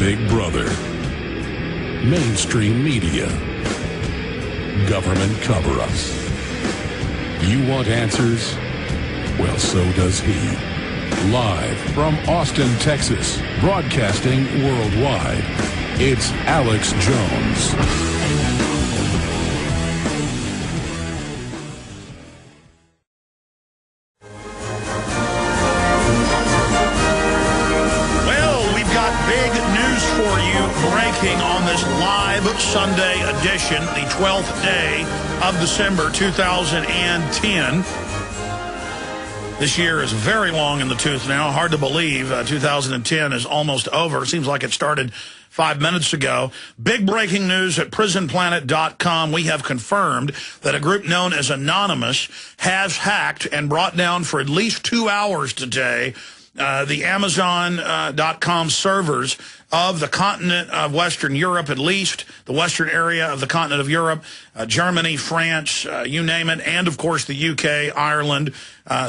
Big Brother, mainstream media, government cover-ups. You want answers? Well, so does he. Live from Austin, Texas, broadcasting worldwide, it's Alex Jones. On this live Sunday edition, the 12th day of December 2010. This year is very long in the tooth now. Hard to believe 2010 is almost over. Seems like it started 5 minutes ago. Big breaking news at prisonplanet.com. We have confirmed that a group known as Anonymous has hacked and brought down for at least 2 hours today the Amazon.com servers of the continent of Western Europe, at least the western area of the continent of Europe, Germany, France, you name it, and, of course, the UK, Ireland,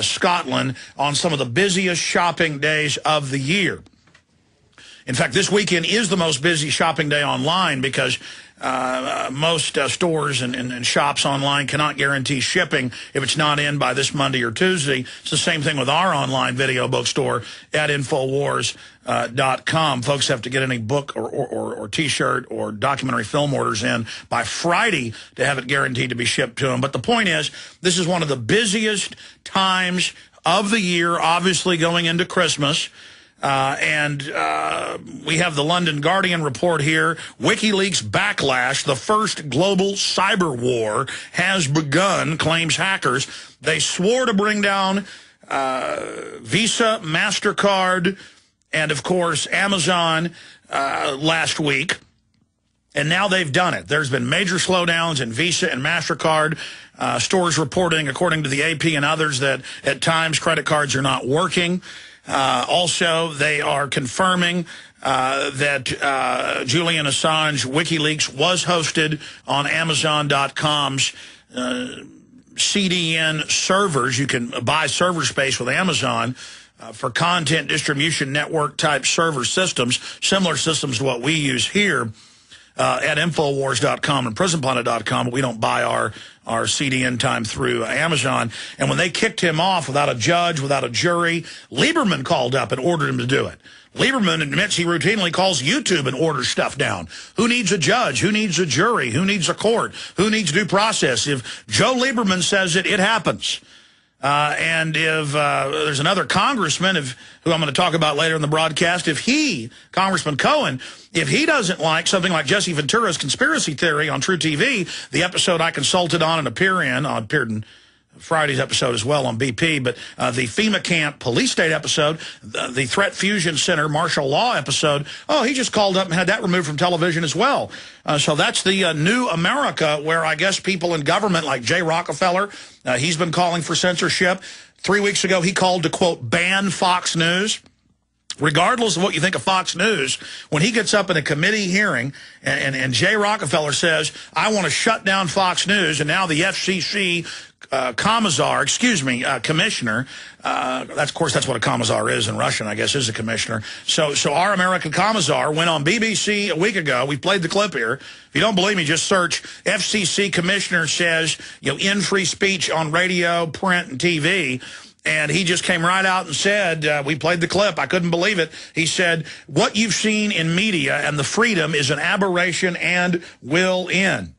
Scotland, on some of the busiest shopping days of the year. In fact, this weekend is the most busy shopping day online because most stores and shops online cannot guarantee shipping if it's not in by this Monday or Tuesday. It's the same thing with our online video bookstore at Infowars.com. Folks have to get any book or T-shirt or documentary film orders in by Friday to have it guaranteed to be shipped to them. But the point is, this is one of the busiest times of the year, obviously going into Christmas. We have the London Guardian report here. WikiLeaks backlash, the first global cyber war has begun, claims hackers. They swore to bring down Visa, MasterCard, and, of course, Amazon last week. And now they've done it. There's been major slowdowns in Visa and MasterCard. Stores reporting, according to the AP and others, that at times credit cards are not working. Also, they are confirming that Julian Assange WikiLeaks was hosted on Amazon.com's CDN servers. You can buy server space with Amazon for content distribution network type server systems, similar systems to what we use here at Infowars.com and PrisonPlanet.com, but we don't buy our CDN time through Amazon. And when they kicked him off without a judge, without a jury, Lieberman called up and ordered him to do it. Lieberman admits he routinely calls YouTube and orders stuff down. Who needs a judge? Who needs a jury? Who needs a court? Who needs due process? If Joe Lieberman says it, it happens. And if there's another congressman who I'm going to talk about later in the broadcast, Congressman Cohen, if he doesn't like something like Jesse Ventura's conspiracy theory on True TV, the episode I consulted on and appeared in Friday's episode as well on BP, but the FEMA camp police state episode, the Threat Fusion Center martial law episode, he just called up and had that removed from television as well. So that's the new America where I guess people in government like Jay Rockefeller, he's been calling for censorship. 3 weeks ago, he called to, quote, ban Fox News. Regardless of what you think of Fox News, when he gets up in a committee hearing and Jay Rockefeller says, I want to shut down Fox News, and now the FCC commissioner, of course that's what a commissar is in Russian, I guess, is a commissioner. So our American commissar went on BBC a week ago. We played the clip here. If you don't believe me, just search FCC commissioner says, in free speech on radio, print, and TV. And he just came right out and said, we played the clip, I couldn't believe it. He said, what you've seen in media and the freedom is an aberration and will end.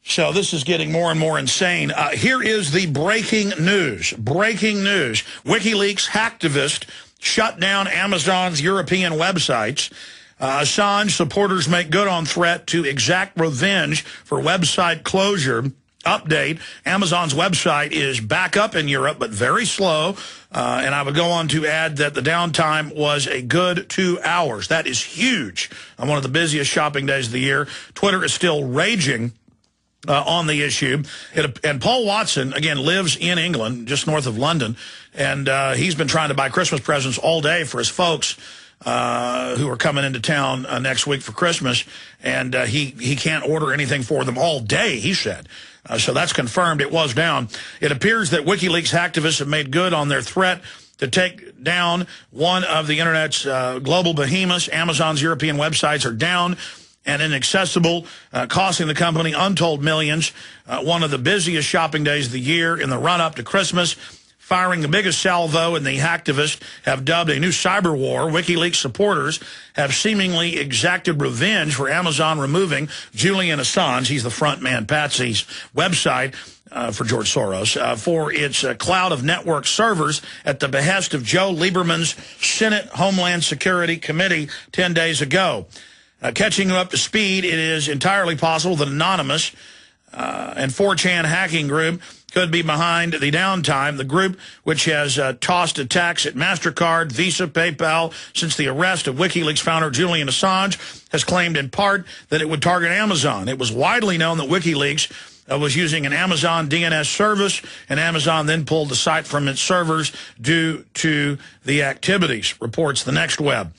So this is getting more and more insane. Here is the breaking news. Breaking news. WikiLeaks hacktivist shut down Amazon's European websites. Assange supporters make good on threat to exact revenge for website closure. Update, Amazon's website is back up in Europe, but very slow. And I would go on to add that the downtime was a good 2 hours. That is huge on one of the busiest shopping days of the year. Twitter is still raging on the issue. And Paul Watson, again, lives in England, just north of London. And he's been trying to buy Christmas presents all day for his folks who are coming into town next week for Christmas. And he can't order anything for them all day, he said. So that's confirmed. It was down. It appears that WikiLeaks hacktivists have made good on their threat to take down one of the Internet's global behemoths. Amazon's European websites are down and inaccessible, costing the company untold millions. One of the busiest shopping days of the year in the run-up to Christmas, firing the biggest salvo, and the hacktivists have dubbed a new cyber war. WikiLeaks supporters have seemingly exacted revenge for Amazon removing Julian Assange, he's the front man, Patsy's website for George Soros, for its cloud of network servers at the behest of Joe Lieberman's Senate Homeland Security Committee 10 days ago. Catching you up to speed, it is entirely possible that Anonymous and 4chan hacking group could be behind the downtime. The group, which has tossed attacks at MasterCard, Visa, PayPal since the arrest of WikiLeaks founder Julian Assange, has claimed in part that it would target Amazon. It was widely known that WikiLeaks was using an Amazon DNS service, and Amazon then pulled the site from its servers due to the activities, reports The Next Web.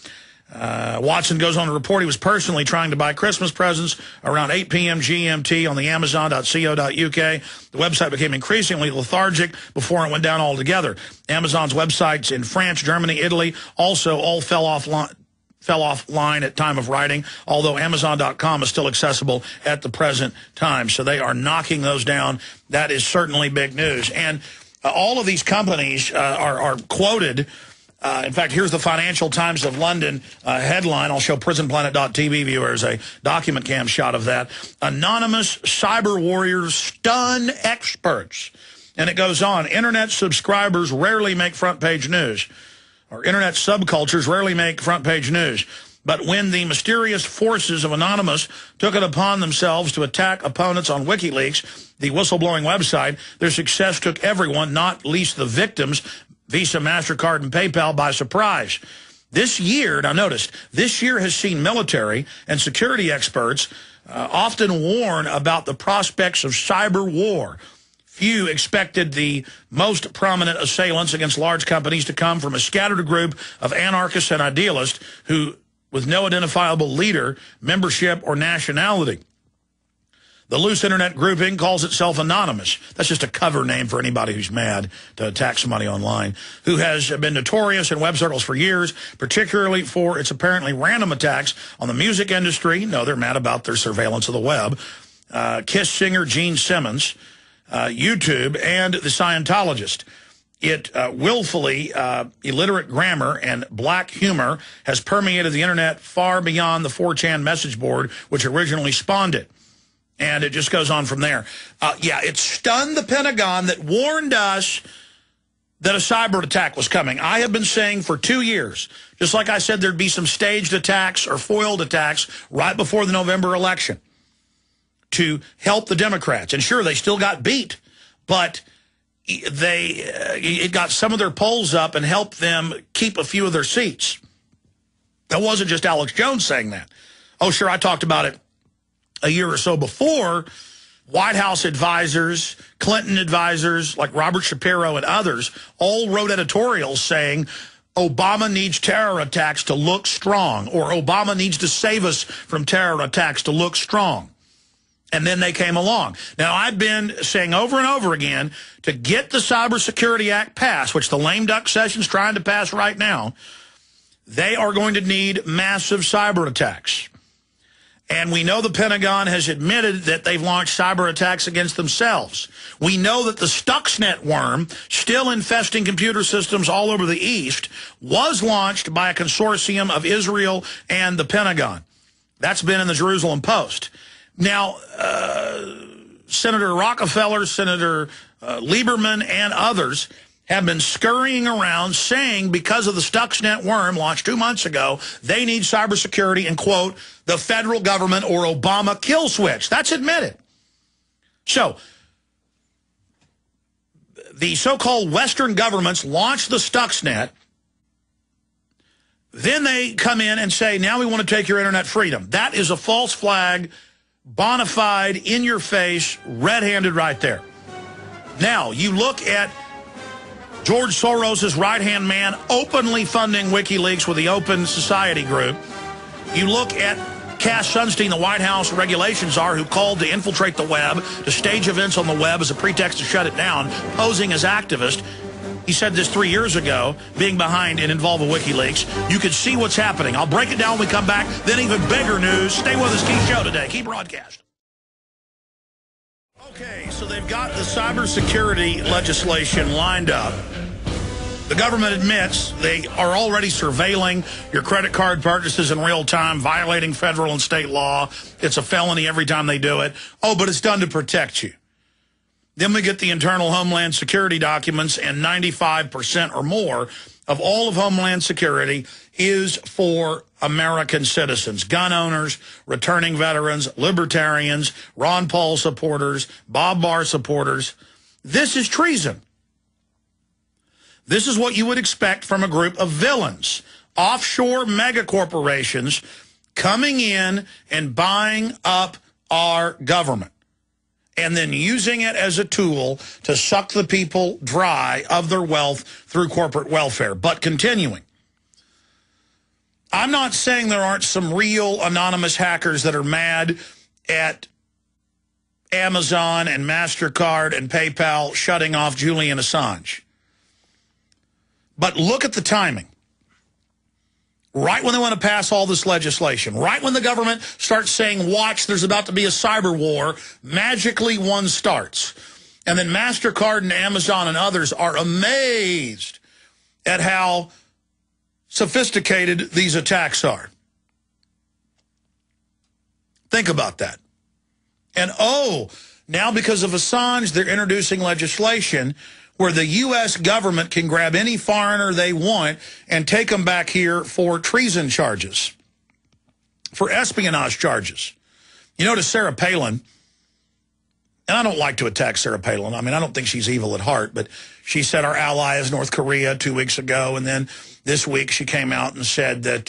Watson goes on to report he was personally trying to buy Christmas presents around 8 p.m. GMT on the Amazon.co.uk. The website became increasingly lethargic before it went down altogether. Amazon's websites in France, Germany, Italy also all fell offline at time of writing, although Amazon.com is still accessible at the present time. So they are knocking those down. That is certainly big news. And all of these companies are quoted. In fact, here's the Financial Times of London headline. I'll show prisonplanet.tv viewers a document cam shot of that. Anonymous cyber warriors stun experts. And it goes on. Internet subscribers rarely make front page news. Or internet subcultures rarely make front page news. But when the mysterious forces of Anonymous took it upon themselves to attack opponents on WikiLeaks, the whistleblowing website, their success took everyone, not least the victims, Visa, MasterCard, and PayPal, by surprise. This year, now notice, this year has seen military and security experts often warn about the prospects of cyber war. Few expected the most prominent assailants against large companies to come from a scattered group of anarchists and idealists who, with no identifiable leader, membership, or nationality. The loose internet grouping calls itself Anonymous. That's just a cover name for anybody who's mad to attack somebody online, who has been notorious in web circles for years, particularly for its apparently random attacks on the music industry. No, they're mad about their surveillance of the web. Kiss singer Gene Simmons, YouTube, and the Scientologist. It willfully illiterate grammar and black humor has permeated the internet far beyond the 4chan message board, which originally spawned it. And it just goes on from there. Yeah, it stunned the Pentagon that warned us that a cyber attack was coming. I have been saying for 2 years, just like I said there'd be some staged attacks or foiled attacks right before the November election to help the Democrats. And sure, they still got beat, but it got some of their polls up and helped them keep a few of their seats. That wasn't just Alex Jones saying that. Oh, sure, I talked about it a year or so before. White House advisors, Clinton advisors like Robert Shapiro and others all wrote editorials saying Obama needs terror attacks to look strong, or Obama needs to save us from terror attacks to look strong. And then they came along. Now, I've been saying over and over again, to get the Cybersecurity Act passed, which the lame duck session's trying to pass right now, they are going to need massive cyber attacks. And we know the Pentagon has admitted that they've launched cyber attacks against themselves. We know that the Stuxnet worm, still infesting computer systems all over the East, was launched by a consortium of Israel and the Pentagon. That's been in the Jerusalem Post. Now, Senator Rockefeller, Senator Lieberman, and others have been scurrying around saying because of the Stuxnet worm launched 2 months ago, they need cybersecurity and, quote, the federal government or Obama kill switch. That's admitted. So the so-called Western governments launch the Stuxnet. Then they come in and say, now we want to take your internet freedom. That is a false flag, bona fide, in your face, red-handed right there. Now, you look at George Soros' right-hand man openly funding WikiLeaks with the Open Society Group. You look at Cass Sunstein, the White House regulations czar, who called to infiltrate the web, to stage events on the web as a pretext to shut it down, posing as activist. he said this 3 years ago, being behind and involved with WikiLeaks. You can see what's happening. I'll break it down when we come back. Then even bigger news. Stay with us. Key show today. Key broadcast. Okay, so they've got the cybersecurity legislation lined up. The government admits they are already surveilling your credit card purchases in real time, violating federal and state law. It's a felony every time they do it. Oh, but it's done to protect you. Then we get the internal Homeland Security documents, and 95% or more of all of Homeland Security is for American citizens, gun owners, returning veterans, libertarians, Ron Paul supporters, Bob Barr supporters. This is treason. This is what you would expect from a group of villains, offshore megacorporations coming in and buying up our government and then using it as a tool to suck the people dry of their wealth through corporate welfare. But continuing, I'm not saying there aren't some real anonymous hackers that are mad at Amazon and MasterCard and PayPal shutting off Julian Assange. But look at the timing. Right when they want to pass all this legislation, right when the government starts saying, watch, there's about to be a cyber war, magically one starts. And then MasterCard and Amazon and others are amazed at how sophisticated these attacks are. Think about that. And oh, now because of Assange, they're introducing legislation where the U.S. government can grab any foreigner they want and take them back here for treason charges, for espionage charges. You notice Sarah Palin, and I don't like to attack Sarah Palin. I mean, I don't think she's evil at heart, but she said our ally is North Korea 2 weeks ago, and then this week she came out and said that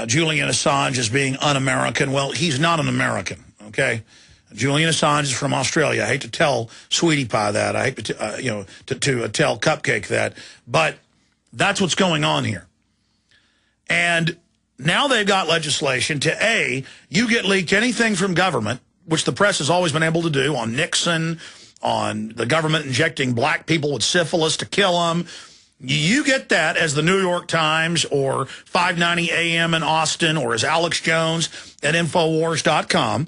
Julian Assange is being un-American. Well, he's not an American, okay? Julian Assange is from Australia. I hate to tell Sweetie Pie that. I hate to, tell Cupcake that. But that's what's going on here. And now they've got legislation to, A, you get leaked anything from government, which the press has always been able to do, on Nixon, on the government injecting black people with syphilis to kill them. You get that as the New York Times or 590 AM in Austin or as Alex Jones at Infowars.com.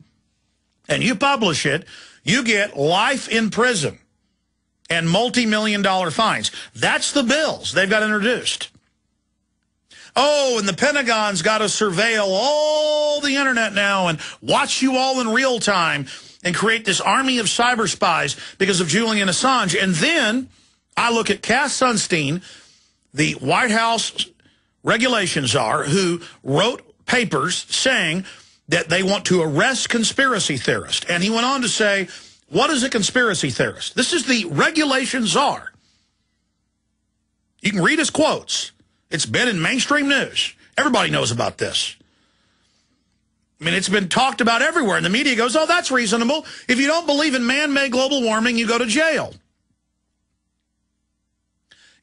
And you publish it, you get life in prison and multi-million-dollar fines. That's the bills they've got introduced. Oh, and the Pentagon's got to surveil all the internet now and watch you all in real time and create this army of cyber spies because of Julian Assange. And then I look at Cass Sunstein, the White House regulation czar, who wrote papers saying that they want to arrest conspiracy theorists. And he went on to say, what is a conspiracy theorist? This is the regulation czar. You can read his quotes. It's been in mainstream news. Everybody knows about this. I mean, it's been talked about everywhere. And the media goes, oh, that's reasonable. If you don't believe in man-made global warming, you go to jail.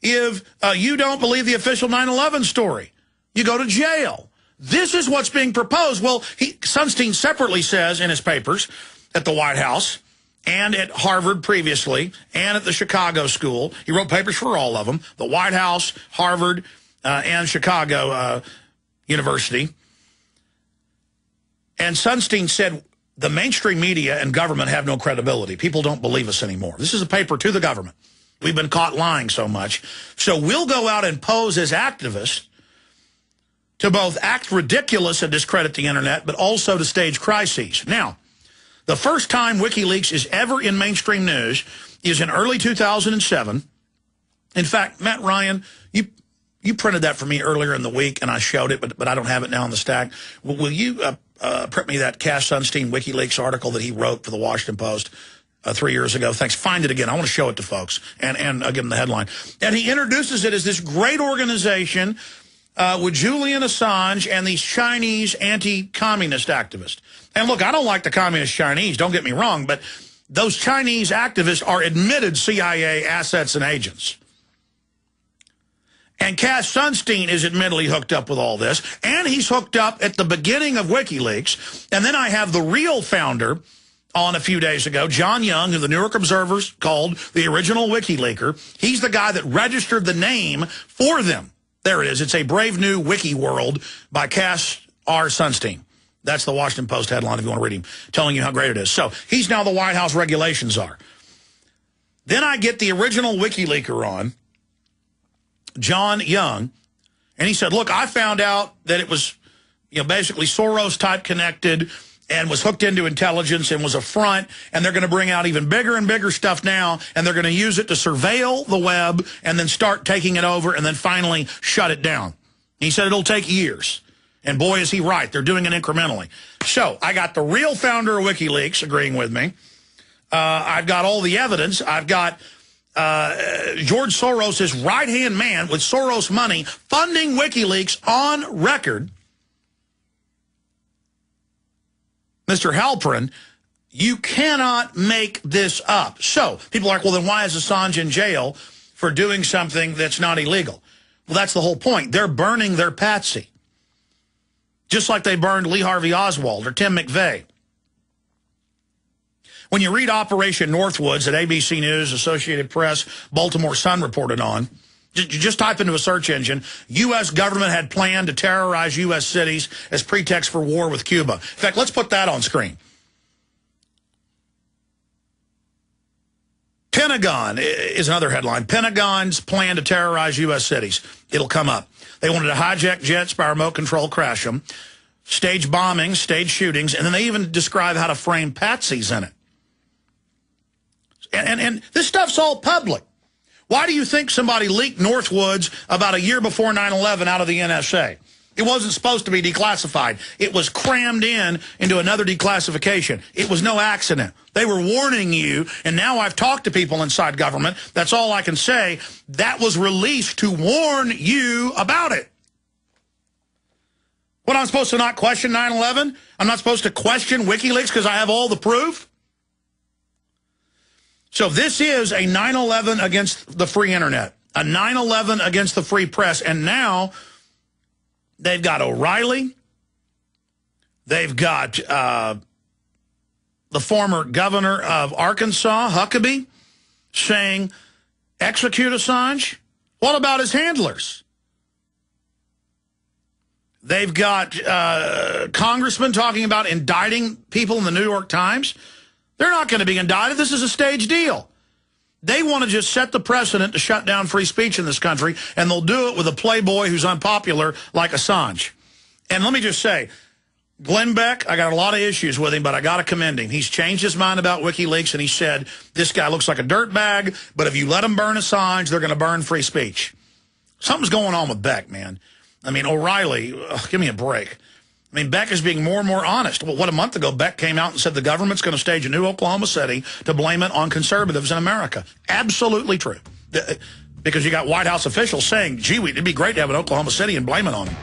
If you don't believe the official 9/11 story, you go to jail. This is what's being proposed. Well, Sunstein separately says in his papers at the White House and at Harvard previously and at the Chicago School, he wrote papers for all of them, the White House, Harvard, and Chicago University. And Sunstein said the mainstream media and government have no credibility. People don't believe us anymore. This is a paper to the government. We've been caught lying so much. So we'll go out and pose as activists to both act ridiculous and discredit the internet, but also to stage crises. Now, the first time WikiLeaks is ever in mainstream news is in early 2007. In fact, Matt Ryan, you printed that for me earlier in the week, and I showed it, but I don't have it now on the stack. Will you print me that Cass Sunstein WikiLeaks article that he wrote for the Washington Post 3 years ago? Thanks. Find it again. I want to show it to folks, and I'll give them the headline. And he introduces it as this great organization with Julian Assange and these Chinese anti-communist activists. And look, I don't like the communist Chinese, don't get me wrong, but those Chinese activists are admitted CIA assets and agents. And Cass Sunstein is admittedly hooked up with all this, and he's hooked up at the beginning of WikiLeaks. And then I have the real founder on a few days ago. John Young, who the New York Observer's called the original WikiLeaker, he's the guy that registered the name for them. There it is. It's A Brave New Wiki World by Cass R. Sunstein. That's the Washington Post headline if you want to read him, telling you how great it is. So he's now the White House regulation czar. Then I get the original WikiLeaker on, John Young, and he said, look, I found out that it was, basically Soros-type connected and was hooked into intelligence and was a front, and they're going to bring out even bigger and bigger stuff now, and they're going to use it to surveil the web and then start taking it over and then finally shut it down. He said it'll take years. And boy, is he right. They're doing it incrementally. So I got the real founder of WikiLeaks agreeing with me. I've got all the evidence. I've got George Soros, his right-hand man with Soros money, funding WikiLeaks on record. Mr. Halperin, you cannot make this up. So people are like, well, then why is Assange in jail for doing something that's not illegal? Well, that's the whole point. They're burning their patsy. Just like they burned Lee Harvey Oswald or Tim McVeigh. When you read Operation Northwoods that ABC News, Associated Press, Baltimore Sun reported on, just type into a search engine, U.S. government had planned to terrorize U.S. cities as pretext for war with Cuba. In fact, let's put that on screen. Pentagon is another headline. Pentagon's plan to terrorize U.S. cities. It'll come up. They wanted to hijack jets by remote control, crash them, stage bombings, stage shootings, and then they even describe how to frame patsies in it. And this stuff's all public. Why do you think somebody leaked Northwoods about a year before 9/11 out of the NSA? It wasn't supposed to be declassified. It was crammed into another declassification. It was no accident. They were warning you, and now I've talked to people inside government. That's all I can say. That was released to warn you about it. What, I'm supposed to not question 9/11? I'm not supposed to question WikiLeaks because I have all the proof? So this is a 9/11 against the free internet, a 9/11 against the free press, and now they've got O'Reilly. They've got the former governor of Arkansas, Huckabee, saying, execute Assange. What about his handlers? They've got congressmen talking about indicting people in the New York Times. They're not going to be indicted. This is a staged deal. They want to just set the precedent to shut down free speech in this country, and they'll do it with a playboy who's unpopular like Assange. And let me just say, Glenn Beck, I got a lot of issues with him, but I got to commend him. He's changed his mind about WikiLeaks, and he said, this guy looks like a dirtbag, but if you let him burn Assange, they're going to burn free speech. Something's going on with Beck, man. I mean, O'Reilly, give me a break. I mean, Beck is being more and more honest. Well, what, a month ago, Beck came out and said the government's going to stage a new Oklahoma City to blame it on conservatives in America. Absolutely true. Because you got White House officials saying, gee, it'd be great to have an Oklahoma City and blame it on them.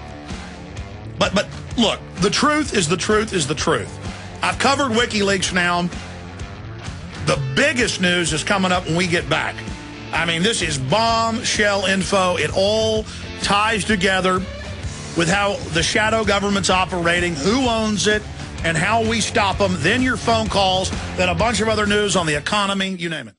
But look, the truth is the truth is the truth. I've covered WikiLeaks now. The biggest news is coming up when we get back. I mean, this is bombshell info. It all ties together with how the shadow government's operating, who owns it, and how we stop them. Then your phone calls, then a bunch of other news on the economy, you name it.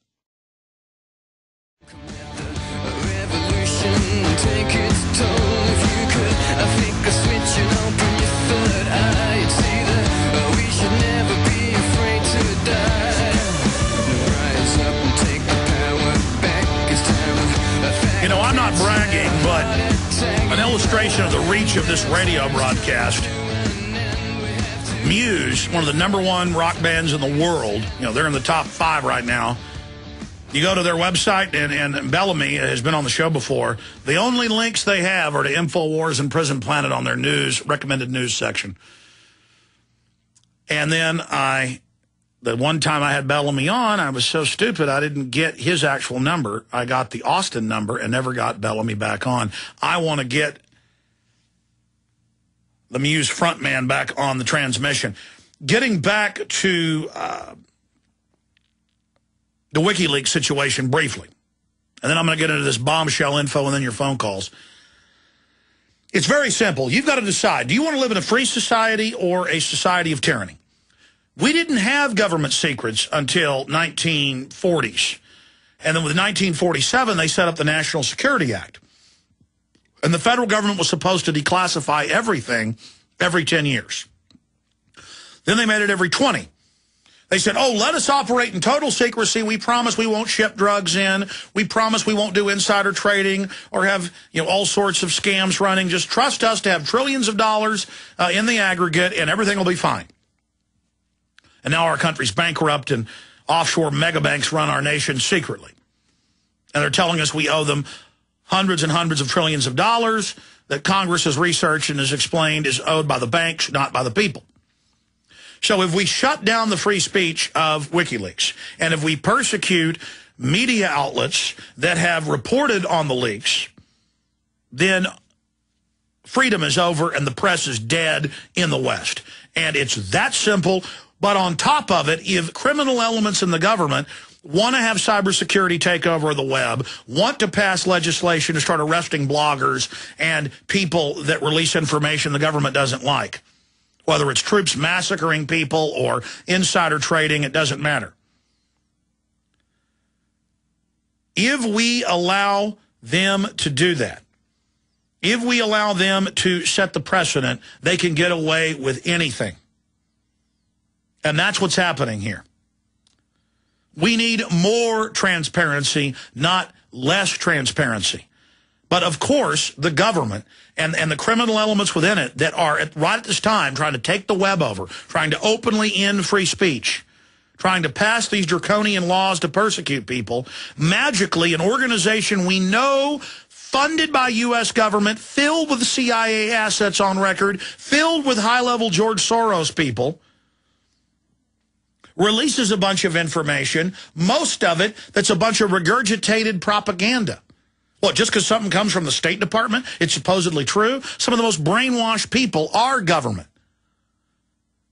You know, I'm not bragging, but an illustration of the reach of this radio broadcast. Muse, one of the #1 rock bands in the world, you know, they're in the top 5 right now. You go to their website, and Bellamy has been on the show before. The only links they have are to InfoWars and Prison Planet on their recommended news section. And then the one time I had Bellamy on, I was so stupid I didn't get his actual number. I got the Austin number and never got Bellamy back on. I want to get the Muse frontman back on the transmission. Getting back to the WikiLeaks situation briefly, and then I'm going to get into this bombshell info and then your phone calls. It's very simple. You've got to decide, do you want to live in a free society or a society of tyranny? We didn't have government secrets until 1940s. And then with 1947, they set up the National Security Act. And the federal government was supposed to declassify everything every 10 years. Then they made it every 20. They said, oh, let us operate in total secrecy. We promise we won't ship drugs in. We promise we won't do insider trading or have all sorts of scams running. Just trust us to have trillions of dollars in the aggregate, and everything will be fine. And now our country's bankrupt, and offshore mega banks run our nation secretly. And they're telling us we owe them hundreds and hundreds of trillions of dollars that Congress has researched and has explained is owed by the banks, not by the people. So if we shut down the free speech of WikiLeaks, and if we persecute media outlets that have reported on the leaks, then freedom is over and the press is dead in the West. And it's that simple. But on top of it, if criminal elements in the government want to have cybersecurity take over the web, want to pass legislation to start arresting bloggers and people that release information the government doesn't like, whether it's troops massacring people or insider trading, it doesn't matter. If we allow them to do that, if we allow them to set the precedent, they can get away with anything. And that's what's happening here. We need more transparency, not less transparency. But of course, the government and the criminal elements within it that are right at this time trying to take the web over, trying to openly end free speech, trying to pass these draconian laws to persecute people, magically an organization we know funded by U.S. government, filled with CIA assets on record, filled with high-level George Soros people, releases a bunch of information, most of it that's a bunch of regurgitated propaganda. What, just because something comes from the State Department, it's supposedly true? Some of the most brainwashed people are government.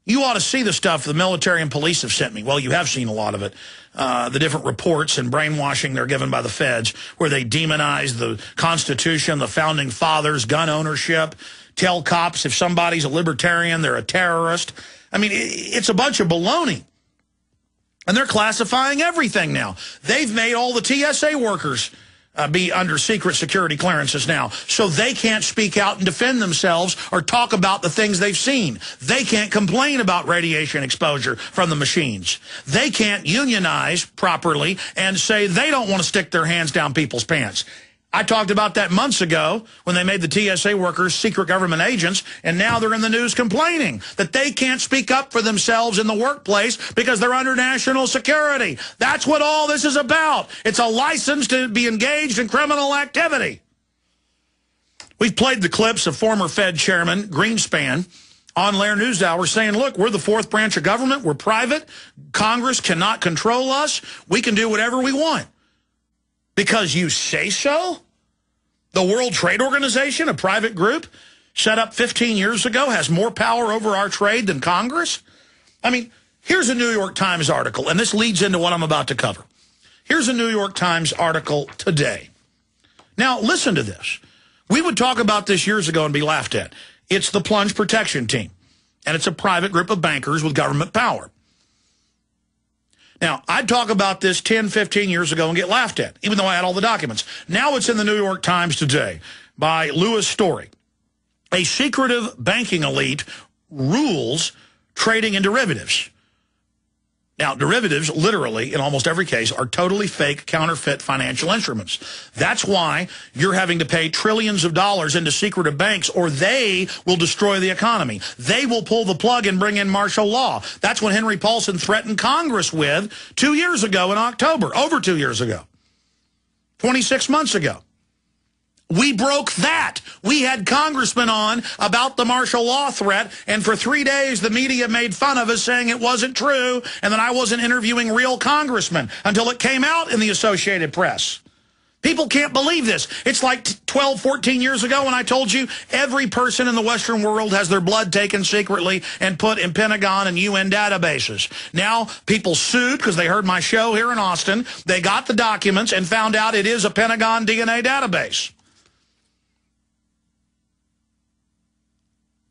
You ought to see the stuff the military and police have sent me. Well, you have seen a lot of it. The different reports and brainwashing they're given by the feds, where they demonize the Constitution, the Founding Fathers, gun ownership, tell cops if somebody's a libertarian, they're a terrorist. I mean, it's a bunch of baloney. And they're classifying everything now. They've made all the TSA workers be under secret security clearances now, so they can't speak out and defend themselves or talk about the things they've seen. They can't complain about radiation exposure from the machines. They can't unionize properly and say they don't want to stick their hands down people's pants. I talked about that months ago when they made the TSA workers secret government agents, and now they're in the news complaining that they can't speak up for themselves in the workplace because they're under national security. That's what all this is about. It's a license to be engaged in criminal activity. We've played the clips of former Fed Chairman Greenspan on Lair News Hour saying, look, we're the fourth branch of government. We're private. Congress cannot control us. We can do whatever we want. Because you say so? The World Trade Organization, a private group set up 15 years ago, has more power over our trade than Congress? I mean, here's a New York Times article, and this leads into what I'm about to cover. Here's a New York Times article today. Now, listen to this. We would talk about this years ago and be laughed at. It's the Plunge Protection Team, and it's a private group of bankers with government power. Now, I'd talk about this 10, 15 years ago and get laughed at, even though I had all the documents. Now it's in the New York Times today by Louis Story. A secretive banking elite rules trading in derivatives. Now, derivatives, literally, in almost every case, are totally fake, counterfeit financial instruments. That's why you're having to pay trillions of dollars into secretive banks, or they will destroy the economy. They will pull the plug and bring in martial law. That's what Henry Paulson threatened Congress with 2 years ago in October, over 2 years ago, 26 months ago. We broke that. We had congressmen on about the martial law threat, and for 3 days the media made fun of us saying it wasn't true and that I wasn't interviewing real congressmen until it came out in the Associated Press. People can't believe this. It's like 12, 14 years ago when I told you every person in the Western world has their blood taken secretly and put in Pentagon and UN databases. Now people sued because they heard my show here in Austin. They got the documents and found out it is a Pentagon DNA database.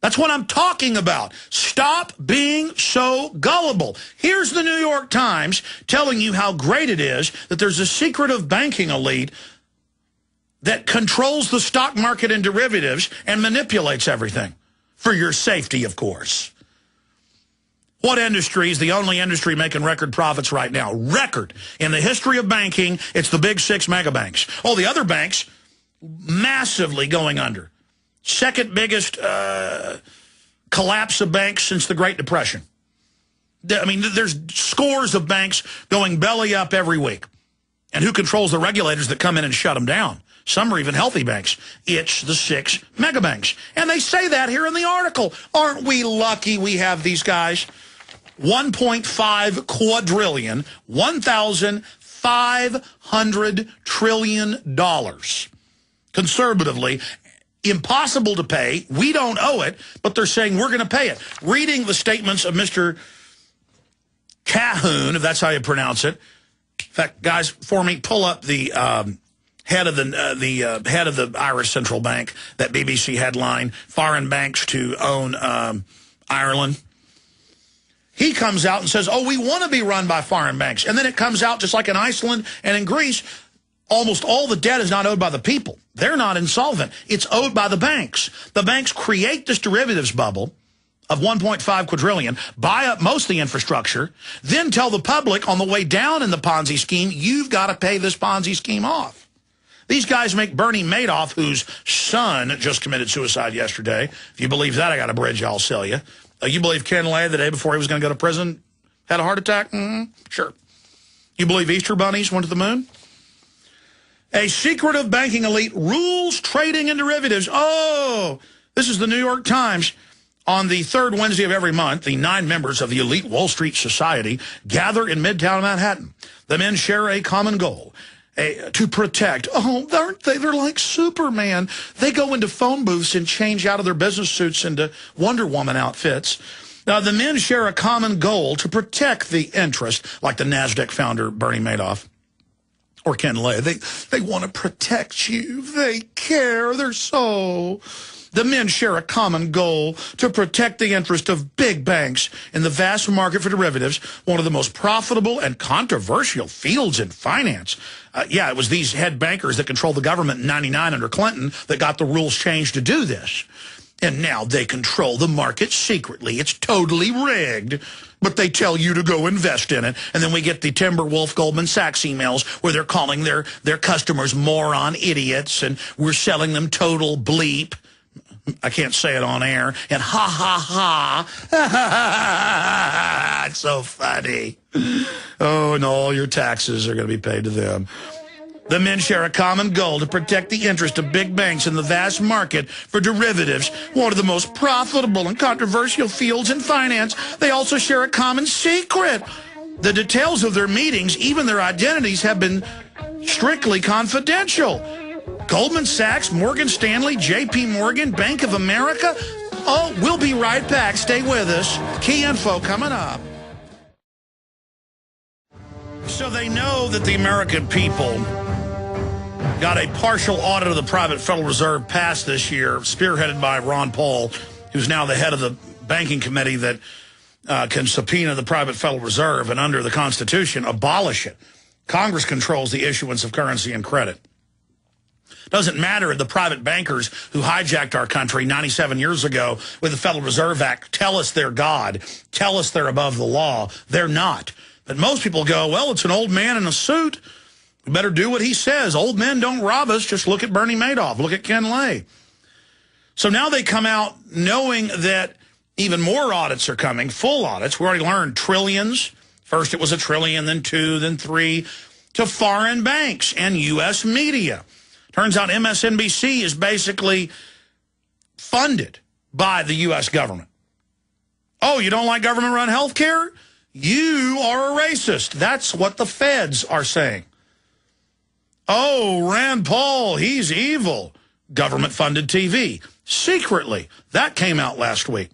That's what I'm talking about. Stop being so gullible. Here's the New York Times telling you how great it is that there's a secretive banking elite that controls the stock market and derivatives and manipulates everything. For your safety, of course. What industry is the only industry making record profits right now? Record. In the history of banking, it's the big 6 mega banks. Oh, the other banks, massively going under. Second biggest collapse of banks since the Great Depression. I mean, there's scores of banks going belly up every week. And who controls the regulators that come in and shut them down? Some are even healthy banks. It's the 6 mega banks. And they say that here in the article. Aren't we lucky we have these guys? $1.5 quadrillion, $1,500 trillion. Conservatively, impossible to pay. We don't owe it, but they're saying we're going to pay it. Reading the statements of Mr. Cahoon, if that's how you pronounce it. In fact, guys, for me, pull up the head of the Irish Central Bank, that BBC headline, foreign banks to own Ireland. He comes out and says, oh, we want to be run by foreign banks. And then it comes out, just like in Iceland and in Greece, almost all the debt is not owed by the people. They're not insolvent. It's owed by the banks. The banks create this derivatives bubble of 1.5 quadrillion, buy up most of the infrastructure, then tell the public on the way down in the Ponzi scheme, you've got to pay this Ponzi scheme off. These guys make Bernie Madoff, whose son just committed suicide yesterday. If you believe that, I got a bridge I'll sell you. You believe Ken Lay, the day before he was going to go to prison, had a heart attack? Sure. You believe Easter bunnies went to the moon? A secretive banking elite rules trading in derivatives. Oh, this is the New York Times. On the third Wednesday of every month, the 9 members of the elite Wall Street Society gather in Midtown Manhattan. The men share a common goal. To protect. Oh, aren't they? They're like Superman. They go into phone booths and change out of their business suits into Wonder Woman outfits. Now, the men share a common goal to protect the interest, like the NASDAQ founder, Bernie Madoff, or Ken Lay. They want to protect you. They care. They're so... The men share a common goal to protect the interest of big banks in the vast market for derivatives, one of the most profitable and controversial fields in finance. Yeah, it was these head bankers that controlled the government in '99 under Clinton that got the rules changed to do this. And now they control the market secretly. It's totally rigged. But they tell you to go invest in it. And then we get the Timberwolf Goldman Sachs emails where they're calling their customers moron idiots, and we're selling them total bleep. I can't say it on air. And ha, ha, ha. It's so funny. Oh, and all your taxes are going to be paid to them. The men share a common goal to protect the interest of big banks in the vast market for derivatives, one of the most profitable and controversial fields in finance. They also share a common secret. The details of their meetings, even their identities, have been strictly confidential. Goldman Sachs, Morgan Stanley, J.P. Morgan, Bank of America. Oh, we'll be right back. Stay with us. Key info coming up. So they know that the American people got a partial audit of the private Federal Reserve passed this year, spearheaded by Ron Paul, who's now the head of the banking committee that can subpoena the private Federal Reserve and under the Constitution abolish it. Congress controls the issuance of currency and credit. Doesn't matter if the private bankers who hijacked our country 97 years ago with the Federal Reserve Act tell us they're God, tell us they're above the law. They're not. But most people go, well, it's an old man in a suit. We better do what he says. Old men don't rob us. Just look at Bernie Madoff. Look at Ken Lay. So now they come out knowing that even more audits are coming, full audits. We already learned trillions. First it was $1 trillion, then 2, then 3, to foreign banks and U.S. media. Turns out MSNBC is basically funded by the U.S. government. Oh, you don't like government-run health care? You are a racist. That's what the feds are saying. Oh, Rand Paul, he's evil. Government-funded TV. Secretly. That came out last week.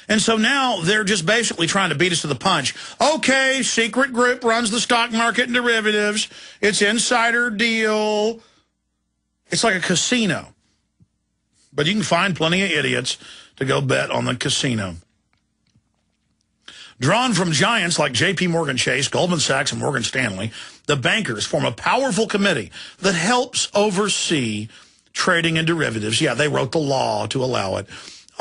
And so now they're just basically trying to beat us to the punch. Okay, secret group runs the stock market and derivatives. It's insider deal. It's like a casino. But you can find plenty of idiots to go bet on the casino. Drawn from giants like J.P. Morgan Chase, Goldman Sachs, and Morgan Stanley, the bankers form a powerful committee that helps oversee trading in derivatives. Yeah, they wrote the law to allow it.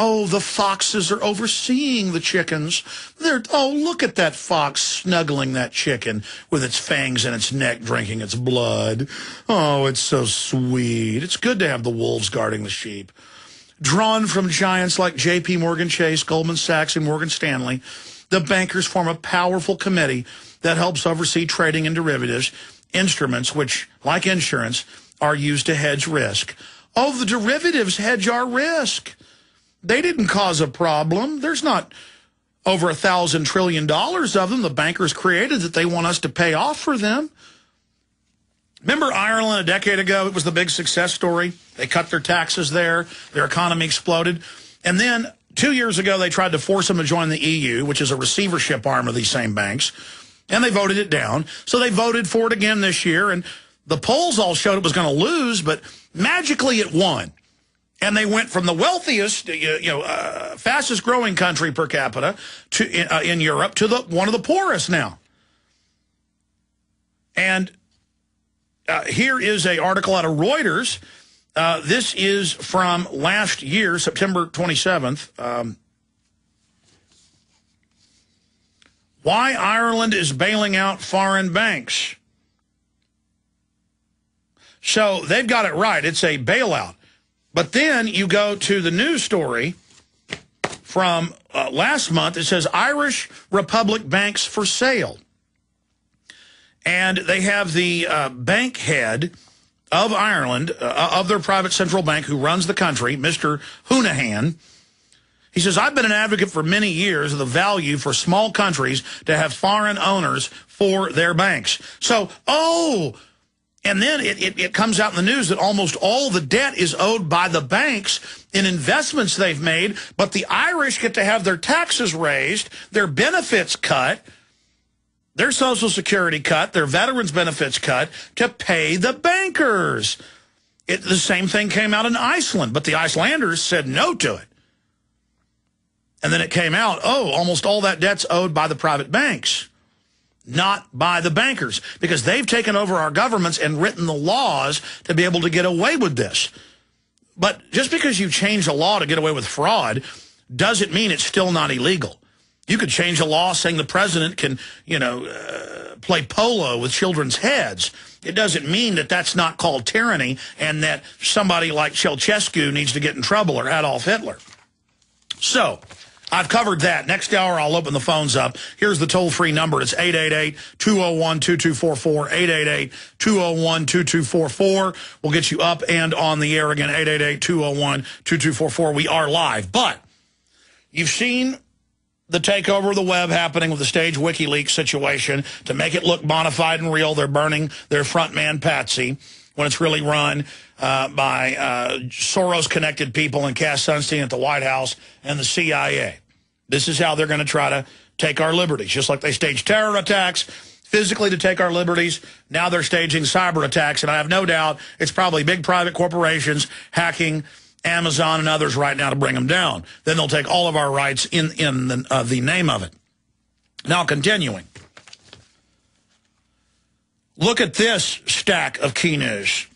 Oh, the foxes are overseeing the chickens. Oh, look at that fox snuggling that chicken with its fangs in its neck, drinking its blood. Oh, it's so sweet. It's good to have the wolves guarding the sheep. Drawn from giants like J.P. Morgan Chase, Goldman Sachs, and Morgan Stanley, the bankers form a powerful committee that helps oversee trading in derivatives, instruments which, like insurance, are used to hedge risk. Oh, the derivatives hedge our risk. They didn't cause a problem. There's not over $1,000 trillion of them the bankers created that they want us to pay off for them. Remember Ireland a decade ago? It was the big success story. They cut their taxes there. Their economy exploded. And then 2 years ago, they tried to force them to join the EU, which is a receivership arm of these same banks. And they voted it down. So they voted for it again this year. And the polls all showed it was going to lose, but magically it won. And they went from the wealthiest, fastest growing country per capita to in Europe to one of the poorest now. And here is an article out of Reuters. This is from last year, September 27th. Why Ireland is bailing out foreign banks. So they've got it right. It's a bailout. But then you go to the news story from last month. It says Irish Republic banks for sale. And they have the bank head of Ireland, of their private central bank who runs the country, Mr. Hoonihan. He says, I've been an advocate for many years of the value for small countries to have foreign owners for their banks. So, and then it comes out in the news that almost all the debt is owed by the banks in investments they've made, but the Irish get to have their taxes raised, their benefits cut, their Social Security cut, their veterans benefits cut to pay the bankers. The same thing came out in Iceland, but the Icelanders said no to it. And then it came out, almost all that debt's owed by the private banks, not by the bankers, because they've taken over our governments and written the laws to be able to get away with this. But just because you change a law to get away with fraud doesn't mean it's still not illegal. You could change a law saying the president can, play polo with children's heads. It doesn't mean that that's not called tyranny and that somebody like Ceausescu needs to get in trouble or Adolf Hitler. So I've covered that. Next hour, I'll open the phones up. Here's the toll-free number. It's 888-201-2244, 888-201-2244. We'll get you up and on the air again, 888-201-2244. We are live. But you've seen the takeover of the web happening with the staged WikiLeaks situation to make it look bona fide and real. They're burning their front man, Patsy, when it's really run by Soros-connected people and Cass Sunstein at the White House and the CIA. This is how they're going to try to take our liberties. Just like they staged terror attacks physically to take our liberties, now they're staging cyber attacks, and I have no doubt it's probably big private corporations hacking Amazon and others right now to bring them down. Then they'll take all of our rights in the name of it. Now, continuing. Look at this stack of key news.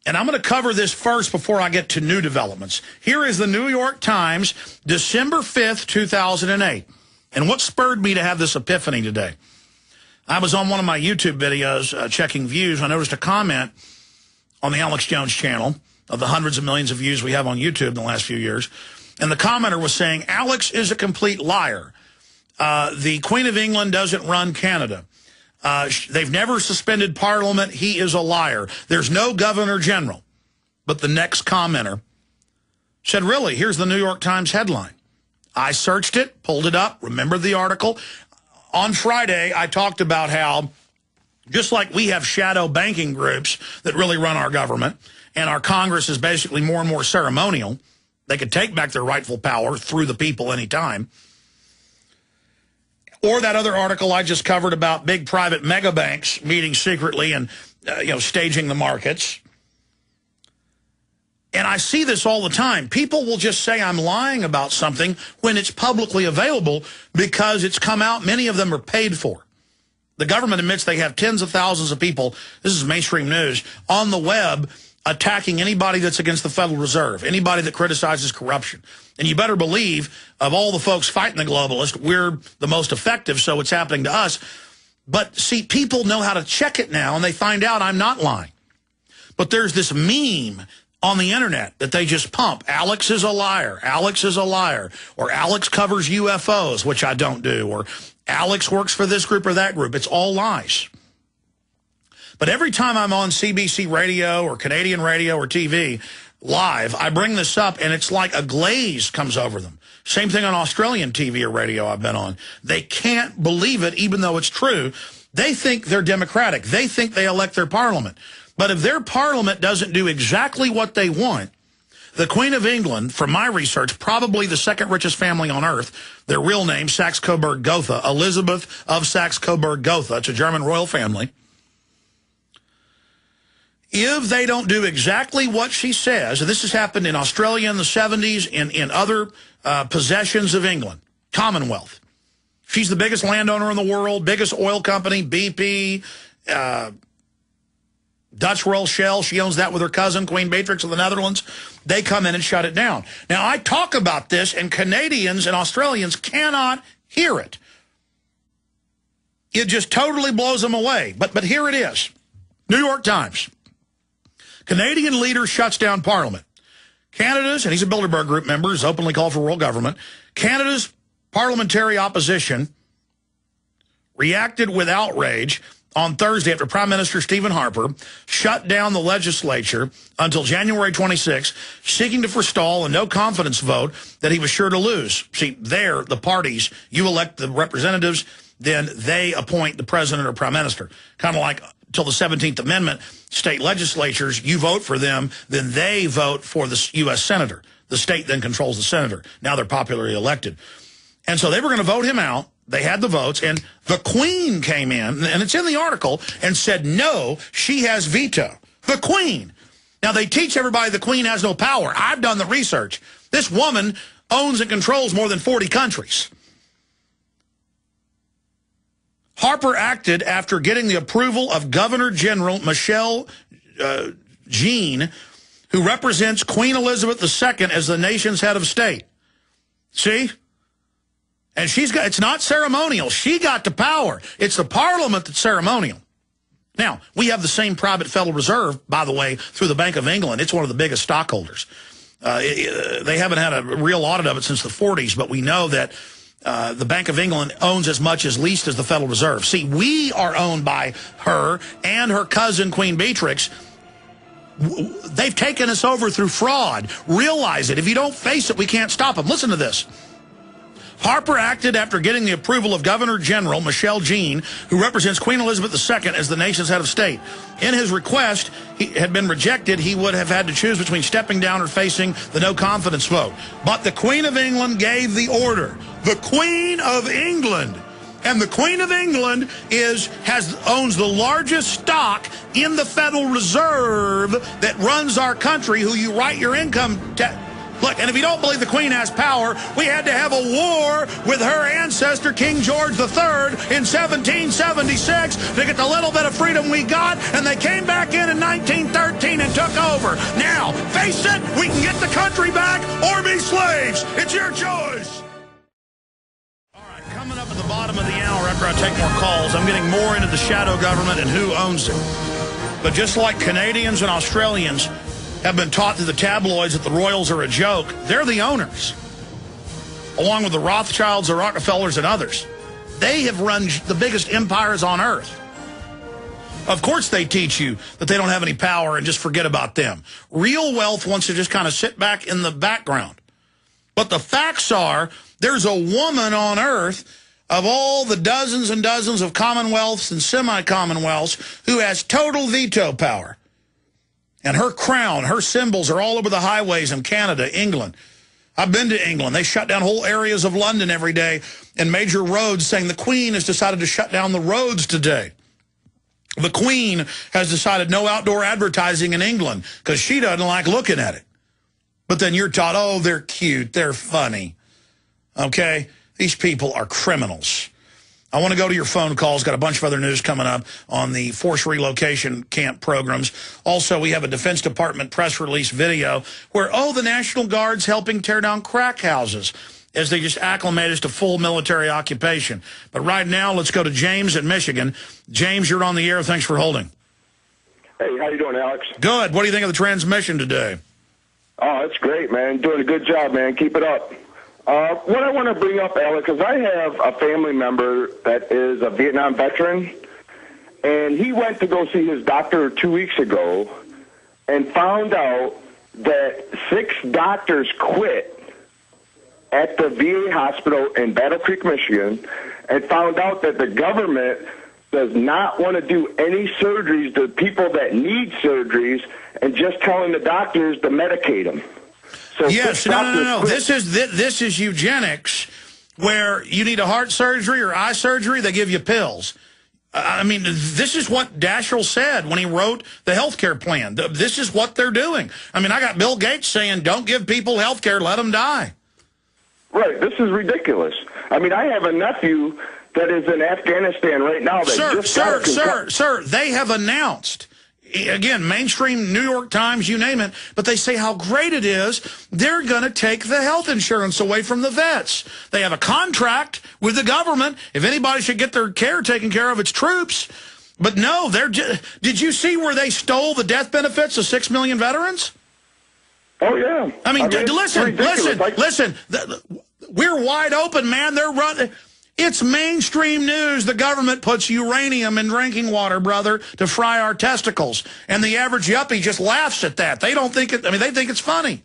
And I'm going to cover this first before I get to new developments. Here is the New York Times, December 5th, 2008. And what spurred me to have this epiphany today? I was on one of my YouTube videos checking views. I noticed a comment on the Alex Jones channel of the hundreds of millions of views we have on YouTube in the last few years. And the commenter was saying, Alex is a complete liar. The Queen of England doesn't run Canada. They've never suspended Parliament. He is a liar. There's no governor general. But the next commenter said, really, here's the New York Times headline. I searched it, pulled it up, remembered the article. On Friday, I talked about how just like we have shadow banking groups that really run our government, and our Congress is basically more and more ceremonial, they could take back their rightful power through the people anytime. Or that other article I just covered about big private mega banks meeting secretly and staging the markets. And I see this all the time. People will just say I'm lying about something when it's publicly available because it's come out. Many of them are paid for. The government admits they have tens of thousands of people, this is mainstream news, on the web attacking anybody that's against the Federal Reserve, anybody that criticizes corruption. And you better believe, of all the folks fighting the globalists, we're the most effective, so it's happening to us. But see, people know how to check it now, and they find out I'm not lying. But there's this meme on the internet that they just pump. Alex is a liar. Alex is a liar. Or Alex covers UFOs, which I don't do. Or Alex works for this group or that group. It's all lies. But every time I'm on CBC radio or Canadian radio or TV live, I bring this up, and it's like a glaze comes over them. Same thing on Australian TV or radio I've been on. They can't believe it, even though it's true. They think they're democratic. They think they elect their parliament. But if their parliament doesn't do exactly what they want, the Queen of England, from my research, probably the second richest family on earth, their real name, Saxe-Coburg-Gotha, Elizabeth of Saxe-Coburg-Gotha, it's a German royal family. If they don't do exactly what she says, and this has happened in Australia in the 70s, in other possessions of England, Commonwealth. She's the biggest landowner in the world, biggest oil company, BP, Dutch Royal Shell. She owns that with her cousin, Queen Beatrix of the Netherlands. They come in and shut it down. Now, I talk about this, and Canadians and Australians cannot hear it. It just totally blows them away. But here it is. New York Times. Canadian leader shuts down Parliament. Canada's, and he's a Bilderberg Group member, has openly called for world government. Canada's parliamentary opposition reacted with outrage on Thursday after Prime Minister Stephen Harper shut down the legislature until January 26, seeking to forestall a no-confidence vote that he was sure to lose. See, there, the parties, you elect the representatives, then they appoint the president or prime minister. Kind of like till the 17th Amendment, state legislatures, you vote for them, then they vote for the U.S. senator. The state then controls the senator. Now they're popularly elected. And so they were going to vote him out. They had the votes, and the Queen came in, and it's in the article, and said, no, she has veto. The Queen. Now, they teach everybody the Queen has no power. I've done the research. This woman owns and controls more than 40 countries. Harper acted after getting the approval of Governor General Michelle Jean, who represents Queen Elizabeth II as the nation's head of state. See? And it's not ceremonial. She got the power. It's the parliament that's ceremonial. Now, we have the same private Federal Reserve, by the way, through the Bank of England. It's one of the biggest stockholders. They haven't had a real audit of it since the 40s, but we know that the Bank of England owns as much as least as the Federal Reserve. See, we are owned by her and her cousin, Queen Beatrix. They've taken us over through fraud. Realize it. If you don't face it, we can't stop them. Listen to this. Harper acted after getting the approval of Governor General Michelle Jean, who represents Queen Elizabeth II as the nation's head of state. In his request, he had been rejected. He would have had to choose between stepping down or facing the no-confidence vote. But the Queen of England gave the order. The Queen of England. And the Queen of England owns the largest stock in the Federal Reserve that runs our country, who you write your income tax. Look, and if you don't believe the Queen has power, we had to have a war with her ancestor, King George III, in 1776 to get the little bit of freedom we got, and they came back in 1913 and took over. Now, face it, we can get the country back or be slaves. It's your choice. All right, coming up at the bottom of the hour after I take more calls, I'm getting more into the shadow government and who owns it. But just like Canadians and Australians have been taught through the tabloids that the royals are a joke, they're the owners, along with the Rothschilds, the Rockefellers, and others. They have run the biggest empires on earth. Of course they teach you that they don't have any power and just forget about them. Real wealth wants to just kind of sit back in the background. But the facts are, there's a woman on earth, of all the dozens and dozens of commonwealths and semi-commonwealths, who has total veto power. And her crown, her symbols are all over the highways in Canada, England. I've been to England. They shut down whole areas of London every day and major roads, saying the Queen has decided to shut down the roads today. The Queen has decided no outdoor advertising in England because she doesn't like looking at it. But then you're taught, oh, they're cute, they're funny. Okay? These people are criminals. I want to go to your phone calls. Got a bunch of other news coming up on the forced relocation camp programs. Also, we have a Defense Department press release video where, oh, the National Guard's helping tear down crack houses as they just acclimate us to full military occupation. But right now, let's go to James in Michigan. James, you're on the air. Thanks for holding. Hey, how you doing, Alex? Good. What do you think of the transmission today? Oh, it's great, man. Doing a good job, man. Keep it up. What I want to bring up, Alex, is I have a family member that is a Vietnam veteran, and he went to go see his doctor 2 weeks ago and found out that 6 doctors quit at the VA hospital in Battle Creek, Michigan, and found out that the government does not want to do any surgeries to people that need surgeries and just telling the doctors to medicate them. So yes, no. This is eugenics, where you need a heart surgery or eye surgery, they give you pills. I mean, this is what Daschle said when he wrote the health care plan. This is what they're doing. I mean, I got Bill Gates saying, don't give people health care, let them die. Right, this is ridiculous. I mean, I have a nephew that is in Afghanistan right now. Sir, they have announced, again, mainstream New York Times, you name it, but they say how great it is. They're going to take the health insurance away from the vets. They have a contract with the government. If anybody should get their care taken care of, it's troops. But no, did you see where they stole the death benefits of 6 million veterans? Oh, yeah. I mean listen. We're wide open, man. They're running. It's mainstream news. The government puts uranium in drinking water, brother, to fry our testicles. And the average yuppie just laughs at that. They don't think it, I mean, they think it's funny.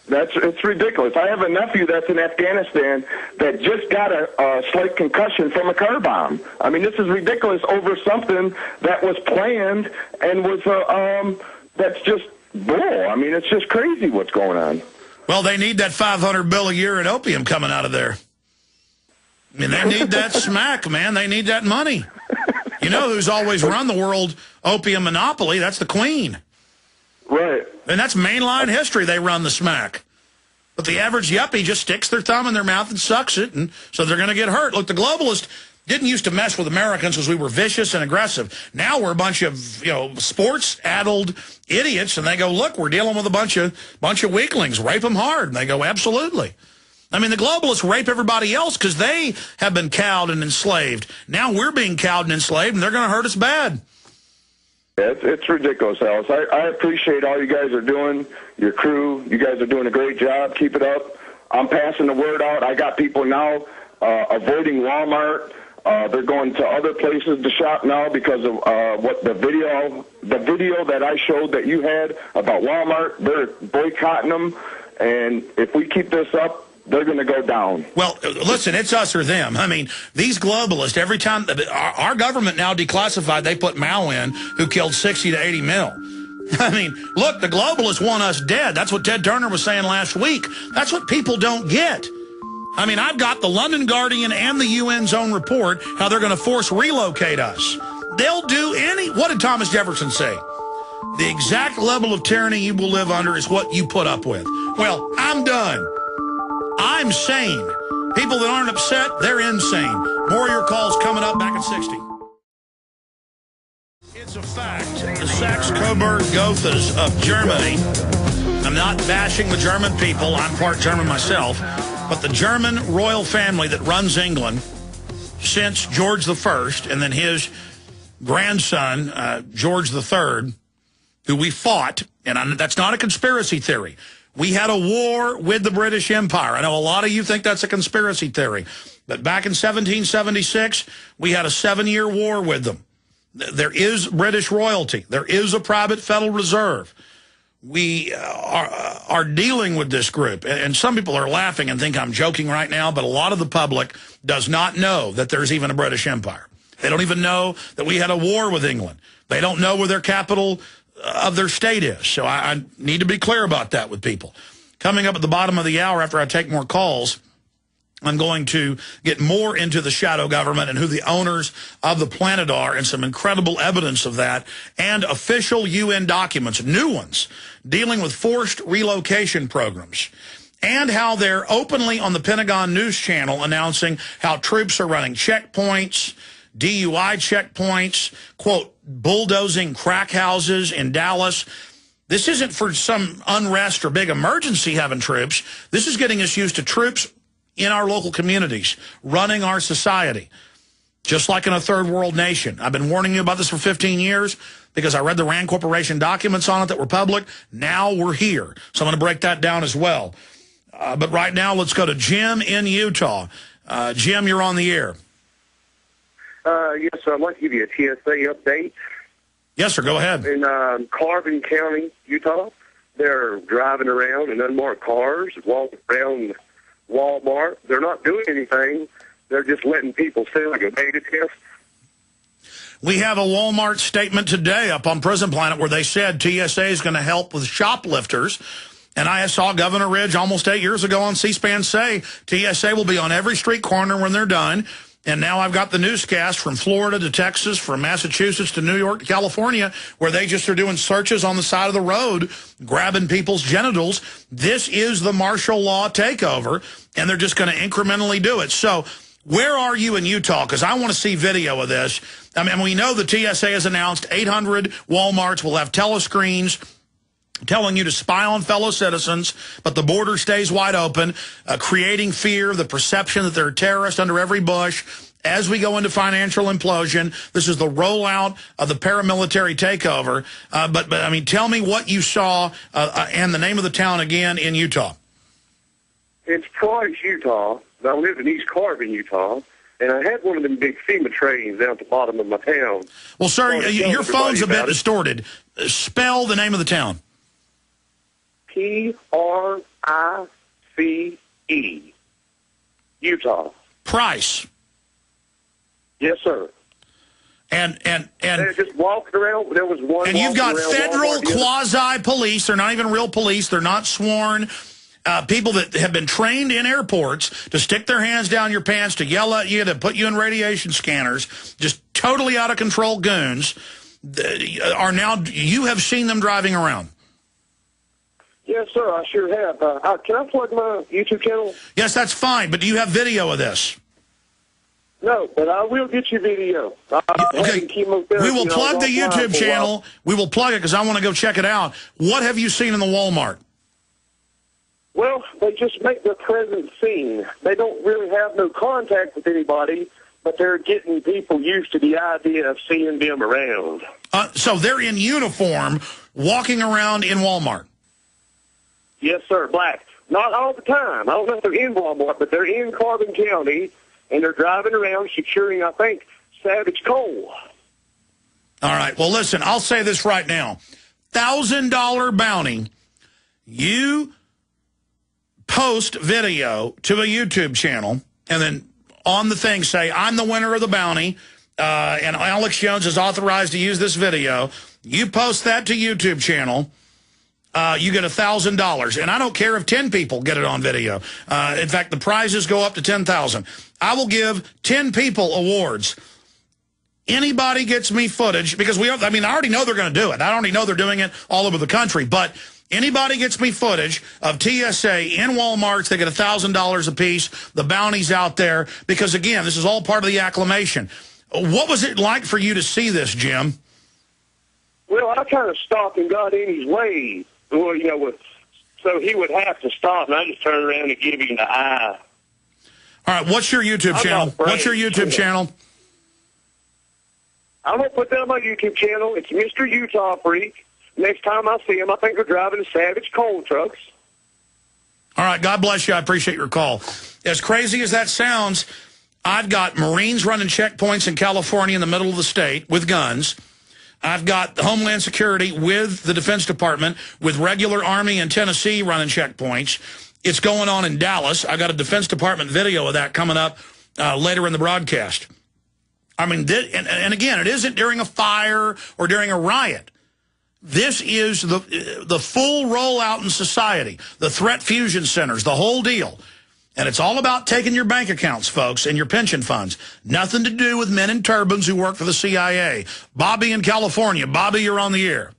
It's ridiculous. I have a nephew that's in Afghanistan that just got a slight concussion from a car bomb. I mean, this is ridiculous over something that was planned and was, that's just bull. I mean, it's just crazy what's going on. Well, they need that $500 billion a year in opium coming out of there. I mean, they need that smack, man. They need that money. You know who's always run the world opium monopoly? That's the Queen. Right. And that's mainline history. They run the smack. But the average yuppie just sticks their thumb in their mouth and sucks it, and so they're going to get hurt. Look, the globalists didn't used to mess with Americans because we were vicious and aggressive. Now we're a bunch of, sports-addled idiots, and they go, look, we're dealing with a bunch of weaklings. Rape them hard. And they go, absolutely. I mean, the globalists rape everybody else because they have been cowed and enslaved. Now we're being cowed and enslaved, and they're going to hurt us bad. It's ridiculous, Alice. I appreciate all you guys are doing, your crew. You guys are doing a great job. Keep it up. I'm passing the word out. I got people now avoiding Walmart. They're going to other places to shop now because of what the video that I showed that you had about Walmart. They're boycotting them, and if we keep this up, they're going to go down. Well, listen, it's us or them. I mean, these globalists, every time our government now declassified, they put Mao in, who killed 60 to 80 mil. I mean, look, the globalists want us dead. That's what Ted Turner was saying last week. That's what people don't get. I mean, I've got the London Guardian and the UN's own report, how they're going to force relocate us. They'll do what did Thomas Jefferson say? The exact level of tyranny you will live under is what you put up with. Well, I'm done. I'm sane. People that aren't upset, they're insane. More of your calls coming up back at 60. It's a fact. The Saxe-Coburg-Gothas of Germany. I'm not bashing the German people. I'm part German myself. But the German royal family that runs England since George I, and then his grandson, George III, who we fought, and that's not a conspiracy theory. We had a war with the British Empire. I know a lot of you think that's a conspiracy theory. But back in 1776, we had a 7-year war with them. There is British royalty. There is a private Federal Reserve. We are dealing with this group. And some people are laughing and think I'm joking right now, but a lot of the public does not know that there's even a British Empire. They don't even know that we had a war with England. They don't know where their capital of their state is. So I need to be clear about that with people. Coming up at the bottom of the hour after I take more calls, I'm going to get more into the shadow government and who the owners of the planet are, and some incredible evidence of that, and official UN documents, new ones, dealing with forced relocation programs, and how they're openly on the Pentagon News Channel announcing how troops are running checkpoints, DUI checkpoints, quote, bulldozing crack houses in Dallas. This isn't for some unrest or big emergency having troops. This is getting us used to troops in our local communities, running our society, just like in a third world nation. I've been warning you about this for 15 years because I read the Rand Corporation documents on it that were public. Now we're here. So I'm going to break that down as well. But right now, let's go to Jim in Utah. Jim, you're on the air. Yes, sir. I'd like to give you a TSA update. Yes, sir. Go ahead. In Carbon County, Utah, they're driving around in unmarked cars, walking around Walmart. They're not doing anything. They're just letting people say like a beta test. We have a Walmart statement today up on Prison Planet where they said TSA is going to help with shoplifters. And I saw Governor Ridge almost 8 years ago on C-SPAN say TSA will be on every street corner when they're done. And now I've got the newscast from Florida to Texas, from Massachusetts to New York to California, where they just are doing searches on the side of the road, grabbing people's genitals. This is the martial law takeover, and they're just going to incrementally do it. So where are you in Utah? Because I want to see video of this. I mean, we know the TSA has announced 800 Walmarts will have telescreens telling you to spy on fellow citizens, but the border stays wide open, creating fear, the perception that there are terrorists under every bush. As we go into financial implosion, this is the rollout of the paramilitary takeover. But I mean, tell me what you saw and the name of the town again in Utah. It's Price, Utah. I live in East Carbon, Utah, and I had one of them big FEMA trains down at the bottom of my town. Well, sir, your phone's a bit distorted. Spell the name of the town. Price, Utah. Price. Yes, sir. And they're just walking around. There was one. And you've got federal quasi-police. They're not even real police. They're not sworn. People that have been trained in airports to stick their hands down your pants, to yell at you, to put you in radiation scanners, just totally out of control goons, are now, you have seen them driving around. Yes, sir, I sure have. Can I plug my YouTube channel? Yes, that's fine, but do you have video of this? No, but I will get you video. Okay, we will plug the YouTube channel. We will plug it because I want to go check it out. What have you seen in the Walmart? Well, they just make their presence seen. They don't really have no contact with anybody, but they're getting people used to the idea of seeing them around. So they're in uniform, walking around in Walmart? Yes, sir, black. Not all the time. I don't know if they're in Walmart, but they're in Carbon County, and they're driving around securing, I think, Savage Coal. All right. Well, listen, I'll say this right now. $1,000 bounty. You post video to a YouTube channel, and then on the thing say, I'm the winner of the bounty, and Alex Jones is authorized to use this video. You post that to YouTube channel. You get $1,000. And I don't care if 10 people get it on video. In fact, the prizes go up to $10,000. I will give 10 people awards. Anybody gets me footage, because I already know they're going to do it. I already know they're doing it all over the country. But anybody gets me footage of TSA in Walmarts, they get $1,000 a piece. The bounty's out there. Because, again, this is all part of the acclamation. What was it like for you to see this, Jim? Well, I kind of stopped and got in his way. Well, so he would have to stop, and I just turned around and give him the eye. All right, what's your YouTube channel? What's your YouTube channel? I'm going to put that on my YouTube channel. It's Mr. Utah Freak. Next time I see him, I think they're driving Savage Coal trucks. All right, God bless you. I appreciate your call. As crazy as that sounds, I've got Marines running checkpoints in California in the middle of the state with guns. I've got Homeland Security with the Defense Department, with regular Army in Tennessee running checkpoints. It's going on in Dallas. I got a Defense Department video of that coming up later in the broadcast. I mean, and again, it isn't during a fire or during a riot. This is the full rollout in society, the threat fusion centers, the whole deal. And it's all about taking your bank accounts, folks, and your pension funds. Nothing to do with men in turbans who work for the CIA. Bobby in California. Bobby, you're on the air.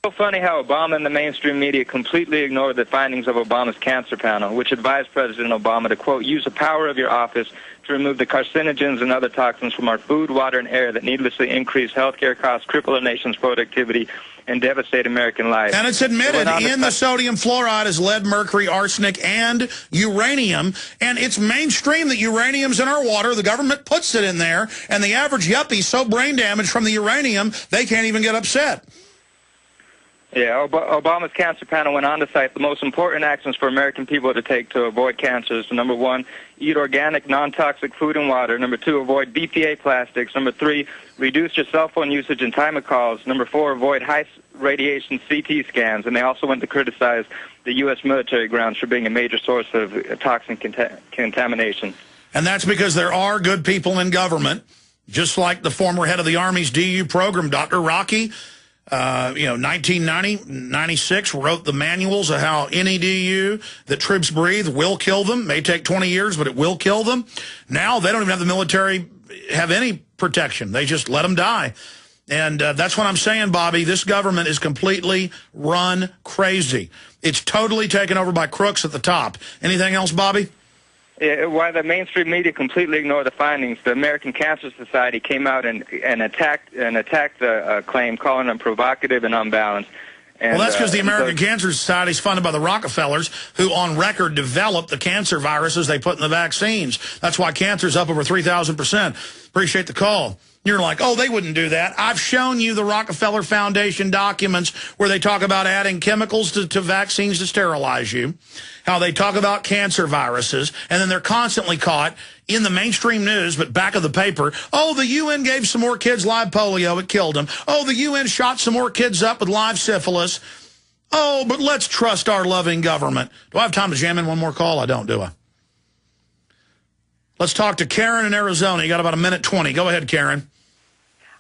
So funny how Obama and the mainstream media completely ignored the findings of Obama's cancer panel, which advised President Obama to, quote, use the power of your office to remove the carcinogens and other toxins from our food, water, and air that needlessly increase healthcare costs, cripple our nation's productivity, and devastate American lives. And it's admitted in the sodium fluoride is lead, mercury, arsenic, and uranium. And it's mainstream that uranium's in our water. The government puts it in there. And the average yuppie's so brain damaged from the uranium, they can't even get upset. Yeah, Obama's cancer panel went on to cite the most important actions for American people to take to avoid cancers. Number 1, eat organic, non-toxic food and water. Number 2, avoid BPA plastics. Number 3, reduce your cell phone usage and time of calls. Number 4, avoid high radiation CT scans. And they also went to criticize the U.S. military grounds for being a major source of toxin contamination. And that's because there are good people in government, just like the former head of the Army's DU program, Dr. Rocky. 1990, 96, wrote the manuals of how any DU that troops breathe will kill them. May take 20 years, but it will kill them. Now they don't even have the military have any protection. They just let them die. And that's what I'm saying, Bobby. This government is completely run crazy. It's totally taken over by crooks at the top. Anything else, Bobby? While the mainstream media completely ignored the findings, the American Cancer Society came out and attacked the claim, calling them provocative and unbalanced. And, well, that's because the American Cancer Society is funded by the Rockefellers, who on record developed the cancer viruses they put in the vaccines. That's why cancer's up over 3,000%. Appreciate the call. You're like, oh, they wouldn't do that. I've shown you the Rockefeller Foundation documents where they talk about adding chemicals to vaccines to sterilize you, how they talk about cancer viruses, and then they're constantly caught in the mainstream news, but back of the paper, oh, the UN gave some more kids live polio, it killed them. Oh, the UN shot some more kids up with live syphilis. Oh, but let's trust our loving government. Do I have time to jam in one more call? I don't, do I? Let's talk to Karen in Arizona. You got about a minute 20. Go ahead, Karen.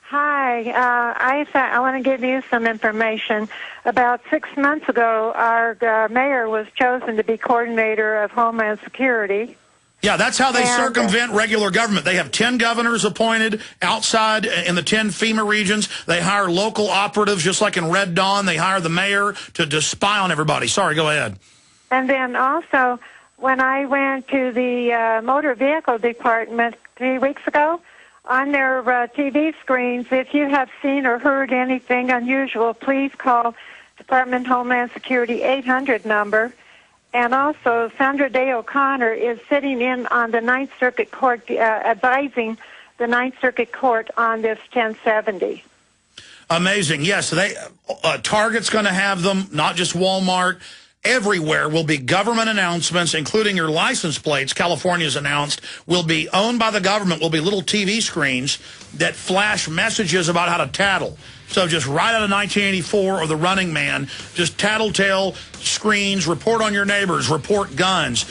Hi. I want to give you some information. About 6 months ago, our mayor was chosen to be coordinator of Homeland Security. Yeah, that's how they circumvent regular government. They have 10 governors appointed outside in the 10 FEMA regions. They hire local operatives, just like in Red Dawn. They hire the mayor to spy on everybody. Sorry, go ahead. And then also, when I went to the motor vehicle department 3 weeks ago, on their TV screens, if you have seen or heard anything unusual, please call Department of Homeland Security 800 number. And also, Sandra Day O'Connor is sitting in on the Ninth Circuit Court, advising the Ninth Circuit Court on this 1070. Amazing. Yes, Target's going to have them, not just Walmart. Everywhere will be government announcements, including your license plates. California's announced will be owned by the government, will be little TV screens that flash messages about how to tattle. So just right out of 1984 or The Running Man, just tattletale screens, report on your neighbors, report guns.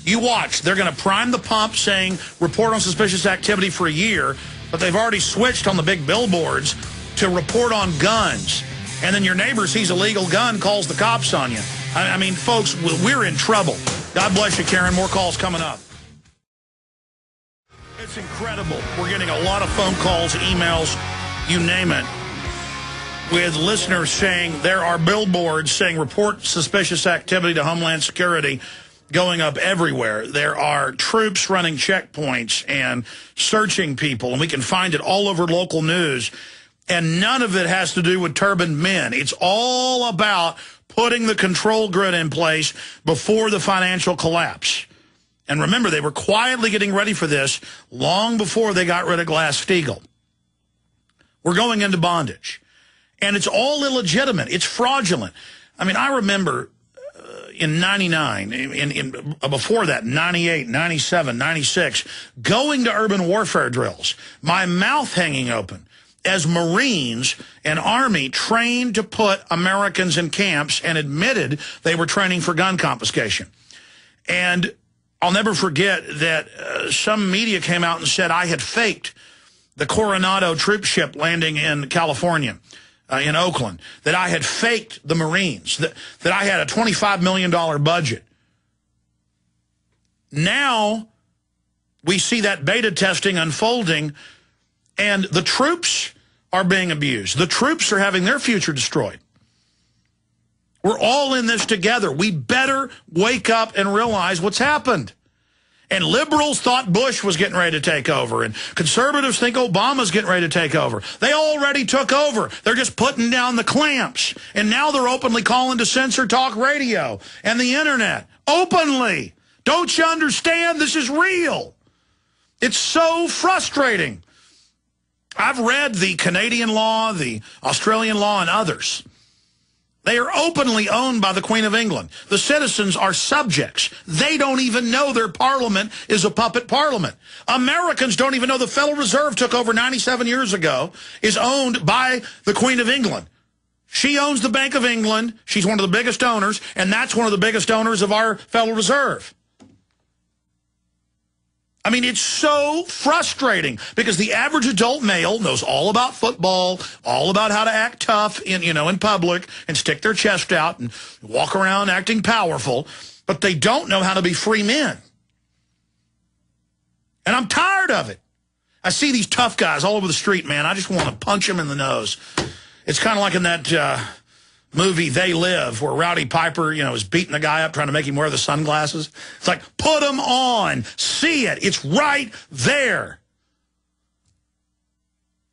You watch. They're going to prime the pump saying report on suspicious activity for a year, but they've already switched on the big billboards to report on guns. And then your neighbor sees a legal gun, calls the cops on you. I mean, folks, we're in trouble. God bless you, Karen. More calls coming up. It's incredible. We're getting a lot of phone calls, emails, you name it, with listeners saying there are billboards saying report suspicious activity to Homeland Security going up everywhere. There are troops running checkpoints and searching people, and we can find it all over local news. And none of it has to do with turbaned men. It's all about putting the control grid in place before the financial collapse. And remember, they were quietly getting ready for this long before they got rid of Glass-Steagall. We're going into bondage. And it's all illegitimate. It's fraudulent. I mean, I remember in 99, before that, 98, 97, 96, going to urban warfare drills, my mouth hanging open, as Marines and Army trained to put Americans in camps and admitted they were training for gun confiscation. And I'll never forget that some media came out and said I had faked the Coronado troop ship landing in California, in Oakland, that I had faked the Marines, that I had a $25 million budget. Now we see that beta testing unfolding, and the troops are being abused. The troops are having their future destroyed. We're all in this together. We better wake up and realize what's happened. And liberals thought Bush was getting ready to take over, and conservatives think Obama's getting ready to take over. They already took over. They're just putting down the clamps. And now they're openly calling to censor talk radio and the internet. Openly. Don't you understand? This is real. It's so frustrating. I've read the Canadian law, the Australian law, and others. They are openly owned by the Queen of England. The citizens are subjects. They don't even know their parliament is a puppet parliament. Americans don't even know the Federal Reserve took over 97 years ago, is owned by the Queen of England. She owns the Bank of England. She's one of the biggest owners, and that's one of the biggest owners of our Federal Reserve. I mean, it's so frustrating because the average adult male knows all about football, all about how to act tough in public and stick their chest out and walk around acting powerful, but they don't know how to be free men. And I'm tired of it. I see these tough guys all over the street, man. I just want to punch them in the nose. It's kind of like in that movie They Live, where Rowdy Piper, is beating the guy up trying to make him wear the sunglasses. It's like, put them on. See it. It's right there.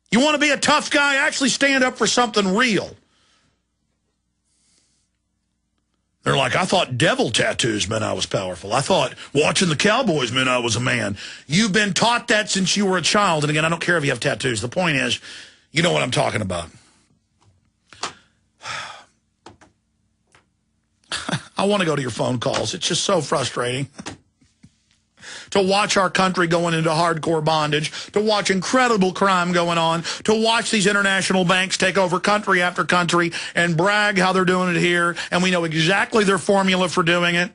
You want to be a tough guy? Actually stand up for something real. They're like, I thought devil tattoos meant I was powerful. I thought watching the Cowboys meant I was a man. You've been taught that since you were a child. And again, I don't care if you have tattoos. The point is, you know what I'm talking about. I want to go to your phone calls. It's just so frustrating to watch our country going into hardcore bondage, to watch incredible crime going on, to watch these international banks take over country after country and brag how they're doing it here, and we know exactly their formula for doing it.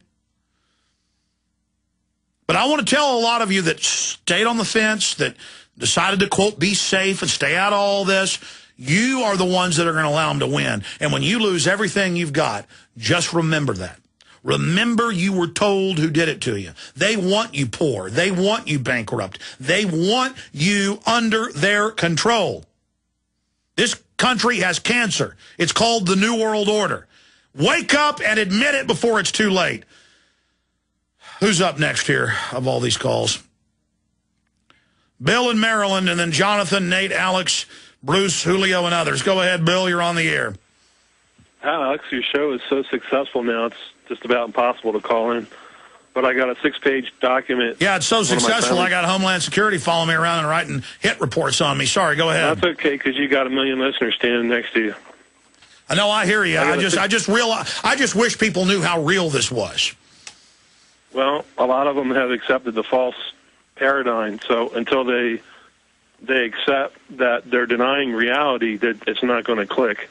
But I want to tell a lot of you that stayed on the fence, that decided to, quote, be safe and stay out of all this, you are the ones that are going to allow them to win. And when you lose everything you've got, just remember that. Remember you were told who did it to you. They want you poor. They want you bankrupt. They want you under their control. This country has cancer. It's called the New World Order. Wake up and admit it before it's too late. Who's up next here of all these calls? Bill in Maryland, and then Jonathan, Nate, Alex, Bruce, Julio, and others. Go ahead, Bill. You're on the air. Alex, your show is so successful now, it's just about impossible to call in. But I got a 6-page document. Yeah, it's so successful, I got Homeland Security following me around and writing hit reports on me. Sorry, go ahead. That's okay, because you got 1 million listeners standing next to you. I know, I hear you. I just wish people knew how real this was. Well, a lot of them have accepted the false paradigm. So until they accept that they're denying reality, that it's not going to click.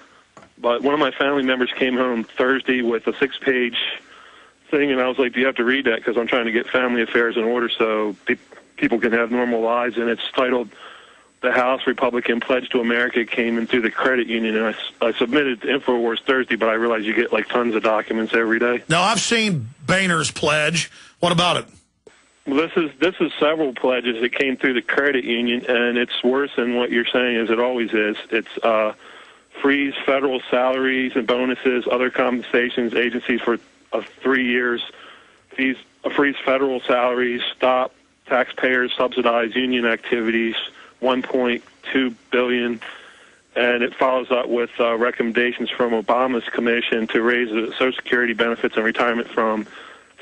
But one of my family members came home Thursday with a 6-page thing, and I was like, do you have to read that? Because I'm trying to get family affairs in order so people can have normal lives. And it's titled, The House Republican Pledge to America Came in Through the Credit Union. And I submitted to InfoWars Thursday, but I realized you get like tons of documents every day. No, I've seen Boehner's pledge. What about it? Well, this is several pledges that came through the credit union, and it's worse than what you're saying, as it always is. It's freeze federal salaries and bonuses, other compensations, agencies for 3 years, freeze federal salaries, stop taxpayers subsidize union activities, $1.2 billion, and it follows up with recommendations from Obama's commission to raise the Social Security benefits and retirement from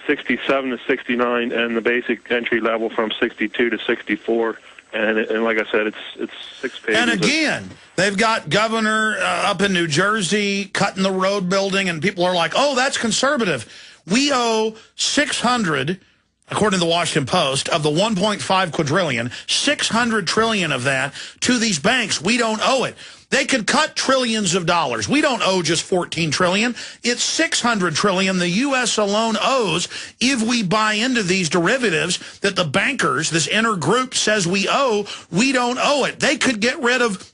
67 to 69, and the basic entry level from 62 to 64. And like I said, it's 6 pages. And again, they've got governor up in New Jersey cutting the road building, and people are like, oh, that's conservative. We owe 600, according to the Washington Post, of the 1.5 quadrillion, 600 trillion of that to these banks. We don't owe it. They could cut trillions of dollars. We don't owe just 14 trillion. It's 600 trillion the U.S. alone owes if we buy into these derivatives that the bankers, this inner group, says we owe. We don't owe it. They could get rid of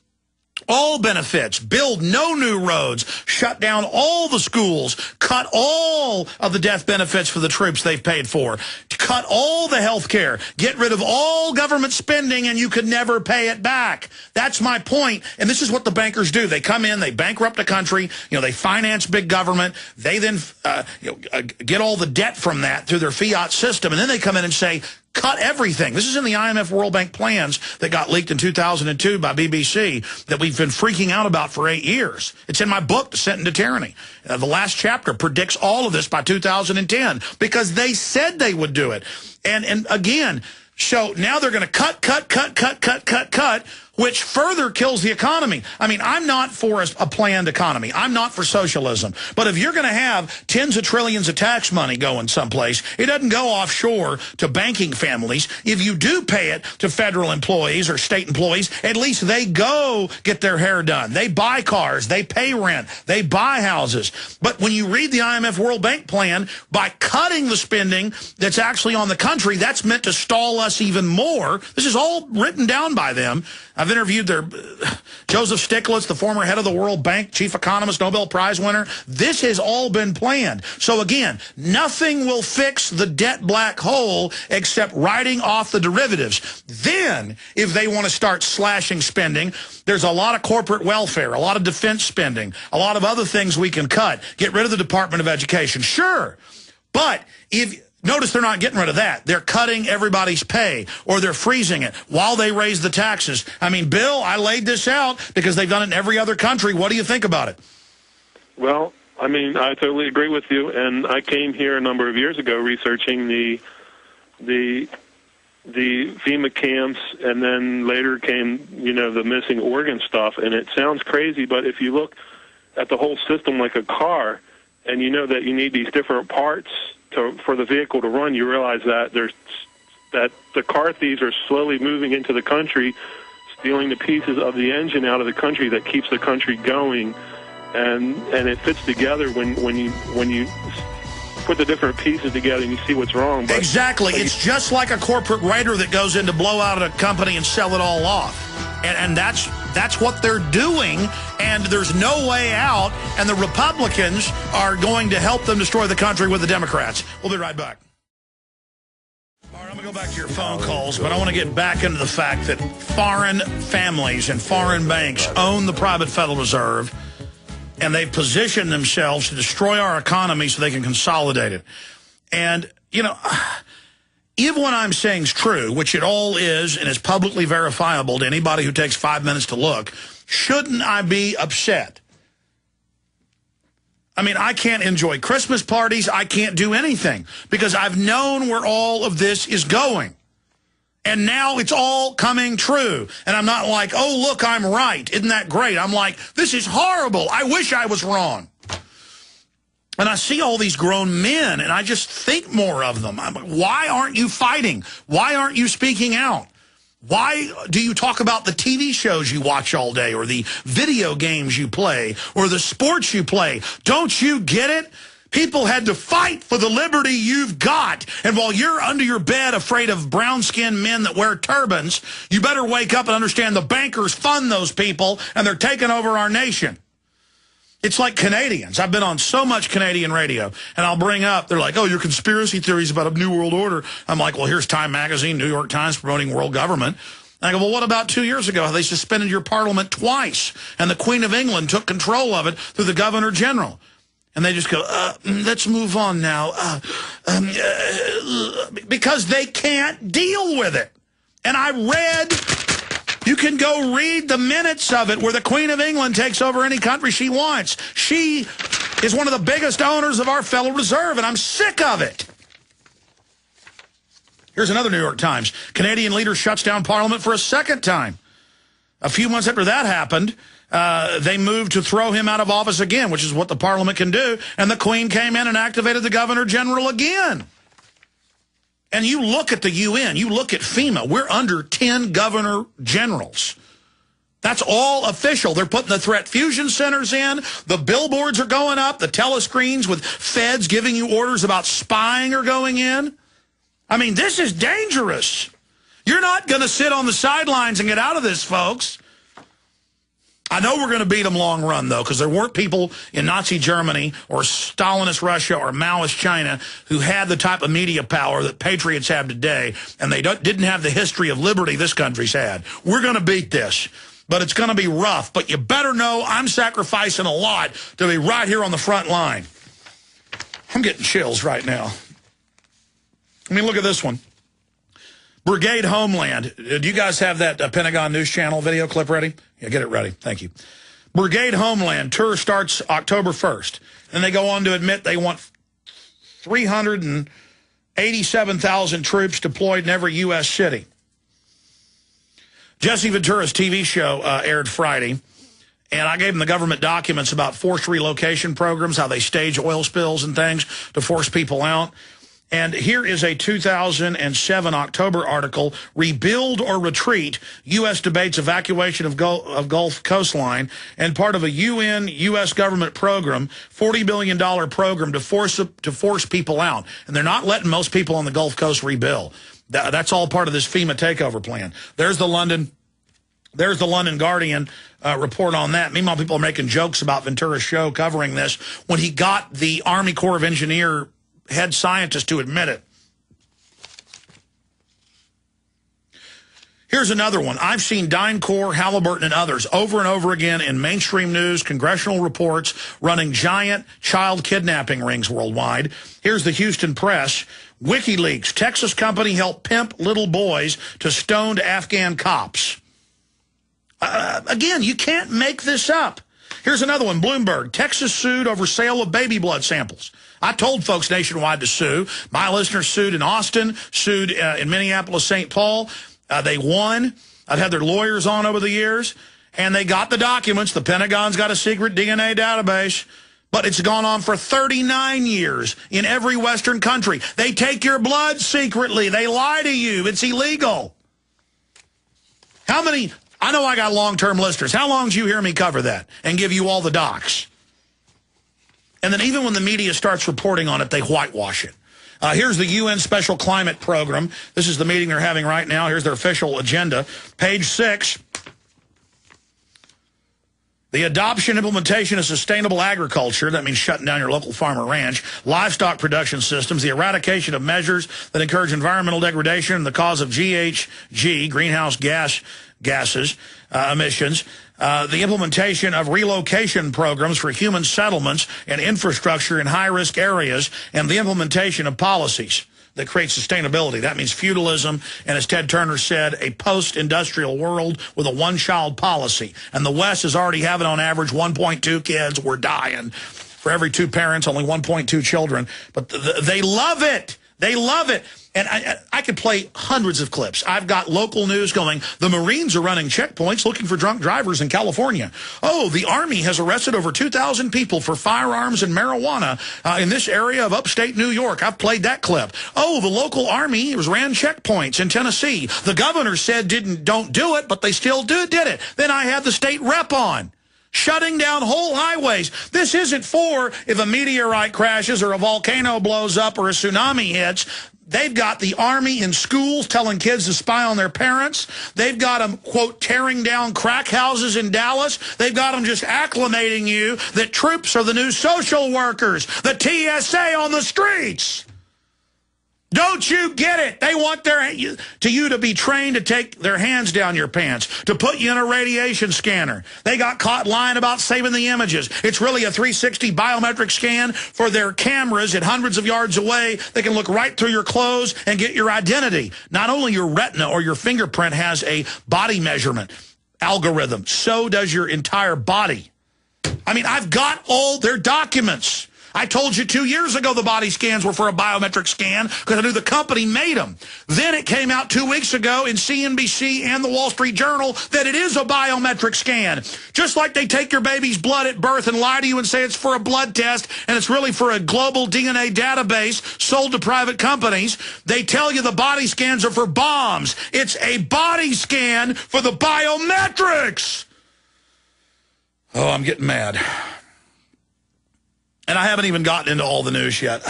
all benefits, build no new roads, shut down all the schools, cut all of the death benefits for the troops they've paid for, cut all the health care, get rid of all government spending, and you could never pay it back. That's my point. And this is what the bankers do. They come in, they bankrupt the country, they finance big government, they then get all the debt from that through their fiat system, and then they come in and say, cut everything. This is in the IMF World Bank plans that got leaked in 2002 by BBC that we've been freaking out about for 8 years. It's in my book, Descent into Tyranny. The last chapter predicts all of this by 2010 because they said they would do it. And again, so now they're going to cut, which further kills the economy. I mean, I'm not for a planned economy. I'm not for socialism. But if you're going to have tens of trillions of tax money going someplace, it doesn't go offshore to banking families. If you do pay it to federal employees or state employees, at least they go get their hair done. They buy cars. They pay rent. They buy houses. But when you read the IMF World Bank plan, by cutting the spending that's actually on the country, that's meant to stall us even more. This is all written down by them. I've interviewed Joseph Stiglitz, the former head of the World Bank, chief economist, Nobel Prize winner. This has all been planned. So again, nothing will fix the debt black hole except writing off the derivatives. Then, if they want to start slashing spending, there's a lot of corporate welfare, a lot of defense spending, a lot of other things we can cut. Get rid of the Department of Education, sure. But notice they're not getting rid of that. They're cutting everybody's pay, or they're freezing it while they raise the taxes. I mean, Bill, I laid this out because they've done it in every other country. What do you think about it? Well, I mean, I totally agree with you. And I came here a number of years ago researching the FEMA camps, and then later came, the missing organ stuff. And it sounds crazy, but if you look at the whole system like a car, and you know that you need these different parts for the vehicle to run, you realize that that the car thieves are slowly moving into the country, stealing the pieces of the engine out of the country that keeps the country going, and it fits together when you put the different pieces together and you see what's wrong. But, exactly. It's just like a corporate raider that goes in to blow out a company and sell it all off. And that's what they're doing, and there's no way out, and the Republicans are going to help them destroy the country with the Democrats. We'll be right back. All right, I'm going to go back to your phone calls, but I want to get back into the fact that foreign families and foreign banks own the private Federal Reserve, and they've positioned themselves to destroy our economy so they can consolidate it. And, if what I'm saying is true, which it all is and is publicly verifiable to anybody who takes 5 minutes to look, shouldn't I be upset? I mean, I can't enjoy Christmas parties. I can't do anything because I've known where all of this is going. And now it's all coming true. And I'm not like, oh, look, I'm right. Isn't that great? I'm like, this is horrible. I wish I was wrong. And I see all these grown men, and I just think more of them. I'm like, why aren't you fighting? Why aren't you speaking out? Why do you talk about the TV shows you watch all day, or the video games you play, or the sports you play? Don't you get it? People had to fight for the liberty you've got. And while you're under your bed afraid of brown-skinned men that wear turbans, you better wake up and understand the bankers fund those people, and they're taking over our nation. It's like Canadians. I've been on so much Canadian radio, and I'll bring up, they're like, oh, your conspiracy theories about a new world order. I'm like, well, here's Time Magazine, New York Times promoting world government. And I go, well, what about 2 years ago? They suspended your parliament twice, and the Queen of England took control of it through the Governor General. And they just go, let's move on now, because they can't deal with it. And I read... You can go read the minutes of it where the Queen of England takes over any country she wants. She is one of the biggest owners of our Federal Reserve, and I'm sick of it. Here's another New York Times. Canadian leader shuts down Parliament for a second time. A few months after that happened, they moved to throw him out of office again, which is what the Parliament can do, and the Queen came in and activated the Governor General again. And you look at the UN, you look at FEMA, we're under 10 governor generals. That's all official. They're putting the threat fusion centers in. The billboards are going up. The telescreens with feds giving you orders about spying are going in. I mean, this is dangerous. You're not going to sit on the sidelines and get out of this, folks. I know we're going to beat them long run, though, because there weren't people in Nazi Germany or Stalinist Russia or Maoist China who had the type of media power that patriots have today, and they didn't have the history of liberty this country's had. We're going to beat this, but it's going to be rough. But you better know I'm sacrificing a lot to be right here on the front line. I'm getting chills right now. I mean, look at this one. Brigade Homeland. Do you guys have that Pentagon News Channel video clip ready? Yeah, get it ready. Thank you. Brigade Homeland tour starts October 1st. And they go on to admit they want 387,000 troops deployed in every U.S. city. Jesse Ventura's TV show aired Friday. And I gave them the government documents about forced relocation programs, how they stage oil spills and things to force people out. And here is a 2007 October article, Rebuild or Retreat, U.S. debates evacuation of Gulf coastline, and part of a U.S. government program, $40 billion program to force people out. And they're not letting most people on the Gulf Coast rebuild. That's all part of this FEMA takeover plan. There's the London Guardian report on that. Meanwhile, people are making jokes about Ventura's show covering this when he got the Army Corps of Engineers head scientist to admit it. Here's another one. I've seen DynCorp, Halliburton, and others over and over again in mainstream news, congressional reports, running giant child kidnapping rings worldwide. Here's the Houston Press. WikiLeaks, Texas company helped pimp little boys to stoned Afghan cops. Again, you can't make this up. Here's another one. Bloomberg, Texas sued over sale of baby blood samples. I told folks nationwide to sue. My listeners sued in Austin, sued in Minneapolis, St. Paul. They won. I've had their lawyers on over the years, and they got the documents. The Pentagon's got a secret DNA database, but it's gone on for 39 years in every Western country. They take your blood secretly. They lie to you. It's illegal. How many... I know I got long-term listeners. How long did you hear me cover that and give you all the docs? And then even when the media starts reporting on it, they whitewash it. Here's the UN Special Climate Program. This is the meeting they're having right now. Here's their official agenda. Page 6. The adoption, implementation of sustainable agriculture, that means shutting down your local farm or ranch, livestock production systems, the eradication of measures that encourage environmental degradation and the cause of GHG, greenhouse gases, emissions, the implementation of relocation programs for human settlements and infrastructure in high-risk areas, and the implementation of policies that create sustainability. That means feudalism, and as Ted Turner said, a post-industrial world with a one-child policy. And the West is already having, on average, 1.2 kids. We're dying. For every 2 parents, only 1.2 children. But they love it. They love it. And I could play hundreds of clips. I've got local news going, the Marines are running checkpoints looking for drunk drivers in California. Oh, the Army has arrested over 2,000 people for firearms and marijuana in this area of upstate New York. I've played that clip. Oh, the local Army ran checkpoints in Tennessee. The governor said don't do it, but they still did it. Then I had the state rep on, shutting down whole highways. This isn't for if a meteorite crashes or a volcano blows up or a tsunami hits. They've got the Army in schools telling kids to spy on their parents. They've got them, quote, tearing down crack houses in Dallas. They've got them just acclimating you that troops are the new social workers, the TSA on the streets. Don't you get it? They want you to be trained to take their hands down your pants, to put you in a radiation scanner. They got caught lying about saving the images. It's really a 360 biometric scan for their cameras at hundreds of yards away. They can look right through your clothes and get your identity. Not only your retina or your fingerprint has a body measurement algorithm, so does your entire body. I mean, I've got all their documents. I told you 2 years ago the body scans were for a biometric scan because I knew the company made them. Then it came out 2 weeks ago in CNBC and the Wall Street Journal that it is a biometric scan. Just like they take your baby's blood at birth and lie to you and say it's for a blood test and it's really for a global DNA database sold to private companies, they tell you the body scans are for bombs. It's a body scan for the biometrics. Oh, I'm getting mad. And I haven't even gotten into all the news yet.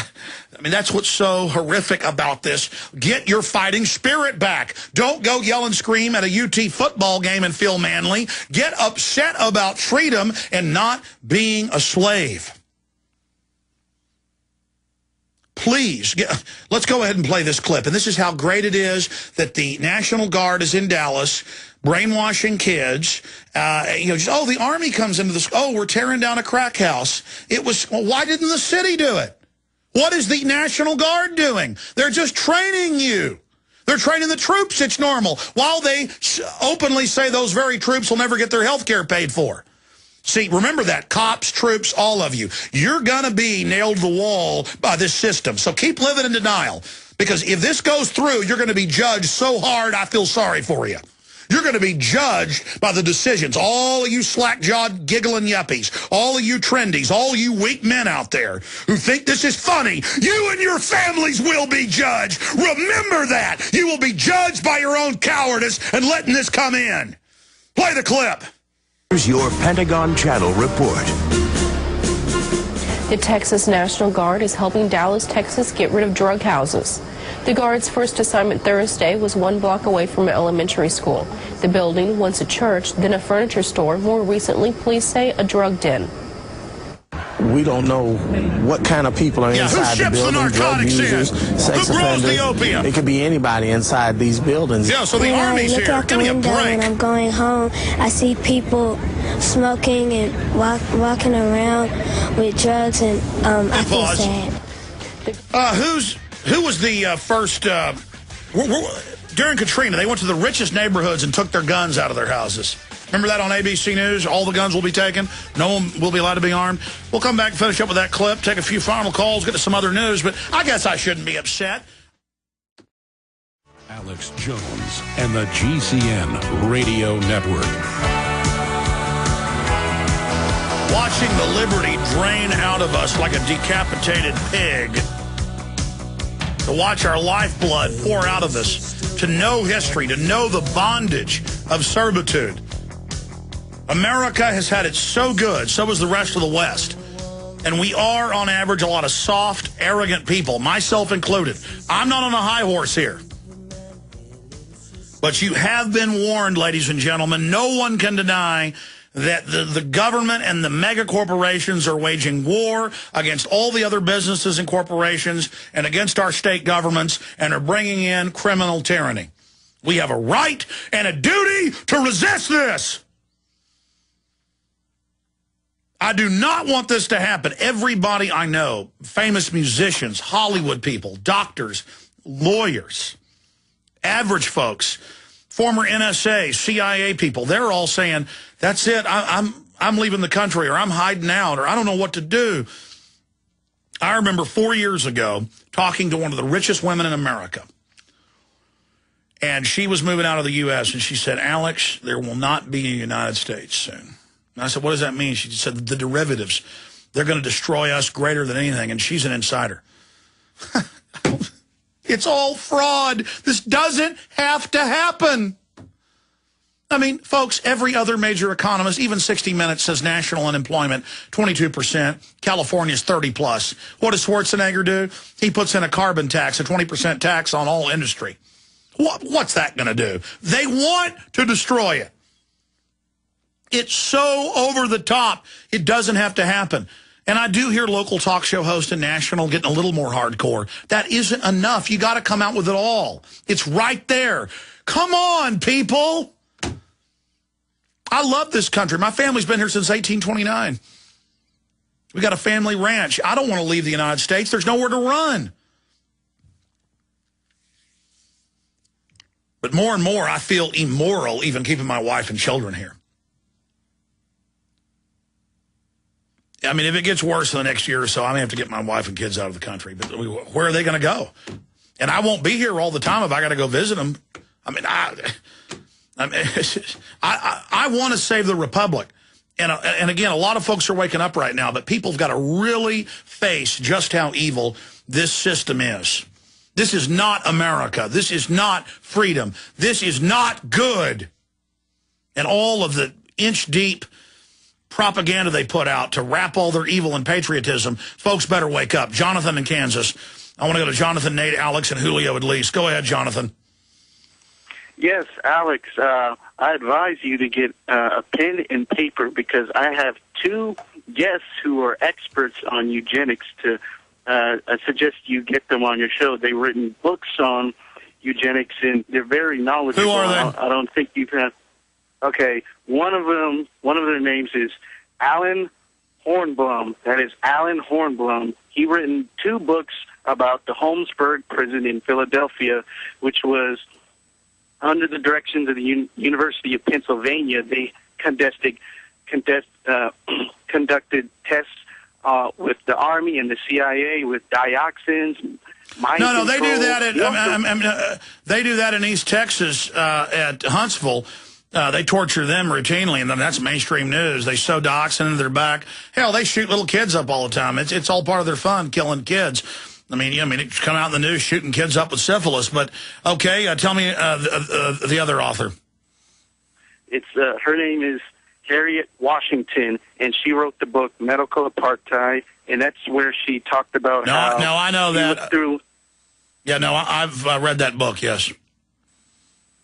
I mean, that's what's so horrific about this. Get your fighting spirit back. Don't go yell and scream at a UT football game and feel manly. Get upset about freedom and not being a slave. Please, let's go ahead and play this clip. And this is how great it is that the National Guard is in Dallas, brainwashing kids. Oh, the Army comes into this. Oh, we're tearing down a crack house. Well, why didn't the city do it? What is the National Guard doing? They're just training you. They're training the troops. It's normal. While they openly say those very troops will never get their health care paid for. See, remember that. Cops, troops, all of you. You're going to be nailed to the wall by this system. So keep living in denial. Because if this goes through, you're going to be judged so hard, I feel sorry for you. You're going to be judged by the decisions. All of you slack-jawed, giggling yuppies. All of you trendies. All you weak men out there who think this is funny. You and your families will be judged. Remember that. You will be judged by your own cowardice and letting this come in. Play the clip. Here's your Pentagon Channel report. The Texas National Guard is helping Dallas, Texas get rid of drug houses. The Guard's first assignment Thursday was 1 block away from an elementary school. The building, once a church, then a furniture store, more recently, police say a drug den. We don't know what kind of people are inside the building, drug users, sex offenders. It could be anybody inside these buildings. Yeah, so the Army's here. When I look out the window when I'm going home, I see people smoking and walking around with drugs, and I feel sad. Who was the first, during Katrina, they went to the richest neighborhoods and took their guns out of their houses. Remember that on ABC News? All the guns will be taken. No one will be allowed to be armed. We'll come back and finish up with that clip, take a few final calls, get to some other news, but I guess I shouldn't be upset. Alex Jones and the GCN Radio Network. Watching the liberty drain out of us like a decapitated pig. To watch our lifeblood pour out of us. To know history, to know the bondage of servitude. America has had it so good, so has the rest of the West. And we are, on average, a lot of soft, arrogant people, myself included. I'm not on a high horse here. But you have been warned, ladies and gentlemen. No one can deny that the government and the mega corporations are waging war against all the other businesses and corporations and against our state governments and are bringing in criminal tyranny. We have a right and a duty to resist this. I do not want this to happen. Everybody I know, famous musicians, Hollywood people, doctors, lawyers, average folks, former NSA, CIA people, they're all saying, that's it, I'm leaving the country, or I'm hiding out, or I don't know what to do. I remember 4 years ago talking to one of the richest women in America. And she was moving out of the U.S., and she said, Alex, there will not be a United States soon. And I said, what does that mean? She said, the derivatives, they're going to destroy us greater than anything, and she's an insider. It's all fraud. This doesn't have to happen. I mean, folks, every other major economist, even 60 Minutes, says national unemployment, 22%. California's 30+. What does Schwarzenegger do? He puts in a carbon tax, a 20% tax on all industry. What's that going to do? They want to destroy it. It's so over the top, it doesn't have to happen. And I do hear local talk show hosts and national getting a little more hardcore. That isn't enough. You got to come out with it all. It's right there. Come on, people. I love this country. My family's been here since 1829. We got a family ranch. I don't want to leave the United States. There's nowhere to run. But more and more, I feel immoral even keeping my wife and children here. I mean, if it gets worse in the next year or so, I may have to get my wife and kids out of the country. But where are they going to go? And I won't be here all the time if I got to go visit them. I mean, I want to save the republic. And again, a lot of folks are waking up right now, but people have got to really face just how evil this system is. This is not America. This is not freedom. This is not good. And all of the inch-deep propaganda they put out to wrap all their evil in patriotism, folks better wake up. Jonathan in Kansas. I want to go to Jonathan, Nate, Alex, and Julio at least. Go ahead, Jonathan. Yes, Alex, I advise you to get a pen and paper because I have two guests who are experts on eugenics. I suggest you get them on your show. They've written books on eugenics, and they're very knowledgeable. Who are they? I don't think you've had... Okay, one of their names is Alan Hornblum. That is Alan Hornblum. He written 2 books about the Holmesburg prison in Philadelphia, which was under the directions of the University of Pennsylvania. They conducted tests with the Army and the CIA with dioxins. No, they do that they do that in East Texas at Huntsville. They torture them routinely, and that's mainstream news. They sew dioxin into their back. Hell, they shoot little kids up all the time. It's all part of their fun, killing kids. I mean, it's come out in the news shooting kids up with syphilis. But okay, tell me the other author. It's her name is Harriet Washington, and she wrote the book Medical Apartheid, and that's where she talked about how. No, I know that. I've read that book. Yes.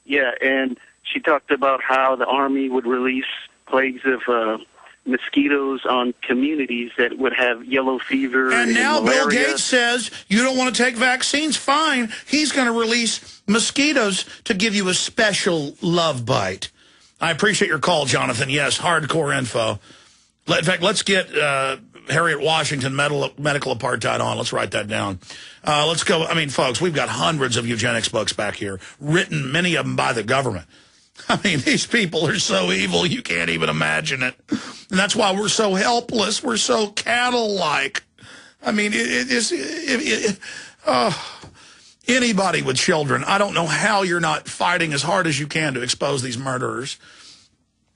Yeah, and she talked about how the Army would release plagues of mosquitoes on communities that would have yellow fever and now malaria. Bill Gates says you don't want to take vaccines. Fine. He's going to release mosquitoes to give you a special love bite. I appreciate your call, Jonathan. Yes, hardcore info. In fact, let's get Harriet Washington, Medical Apartheid on. Let's write that down. Let's go. I mean, folks, we've got hundreds of eugenics books back here, written, many of them by the government. I mean, these people are so evil, you can't even imagine it. And that's why we're so helpless. We're so cattle-like. I mean, anybody with children, I don't know how you're not fighting as hard as you can to expose these murderers.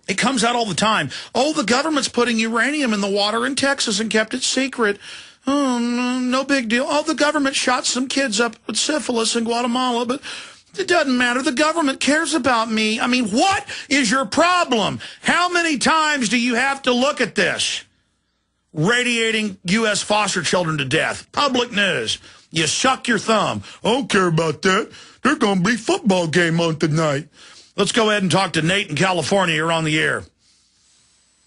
It comes out all the time. Oh, the government's putting uranium in the water in Texas and kept it secret. Oh, no big deal. Oh, the government shot some kids up with syphilis in Guatemala, but it doesn't matter. The government cares about me. I mean, what is your problem? How many times do you have to look at this? Radiating U.S. foster children to death. Public news. You suck your thumb. I don't care about that. There's going to be a football game on tonight. Let's go ahead and talk to Nate in California. You're on the air.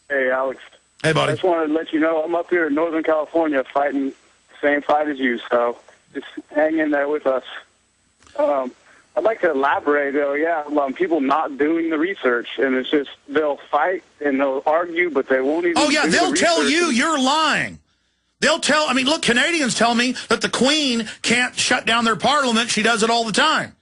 Hey, Alex. Hey, buddy. I just wanted to let you know I'm up here in Northern California fighting the same fight as you, so just hang in there with us. I'd like to elaborate, though, people not doing the research, and it's just they'll fight and they'll argue, but they won't even do they'll the tell research. you you're lying. They'll tell, I mean, look, Canadians tell me that the Queen can't shut down their parliament. She does it all the time.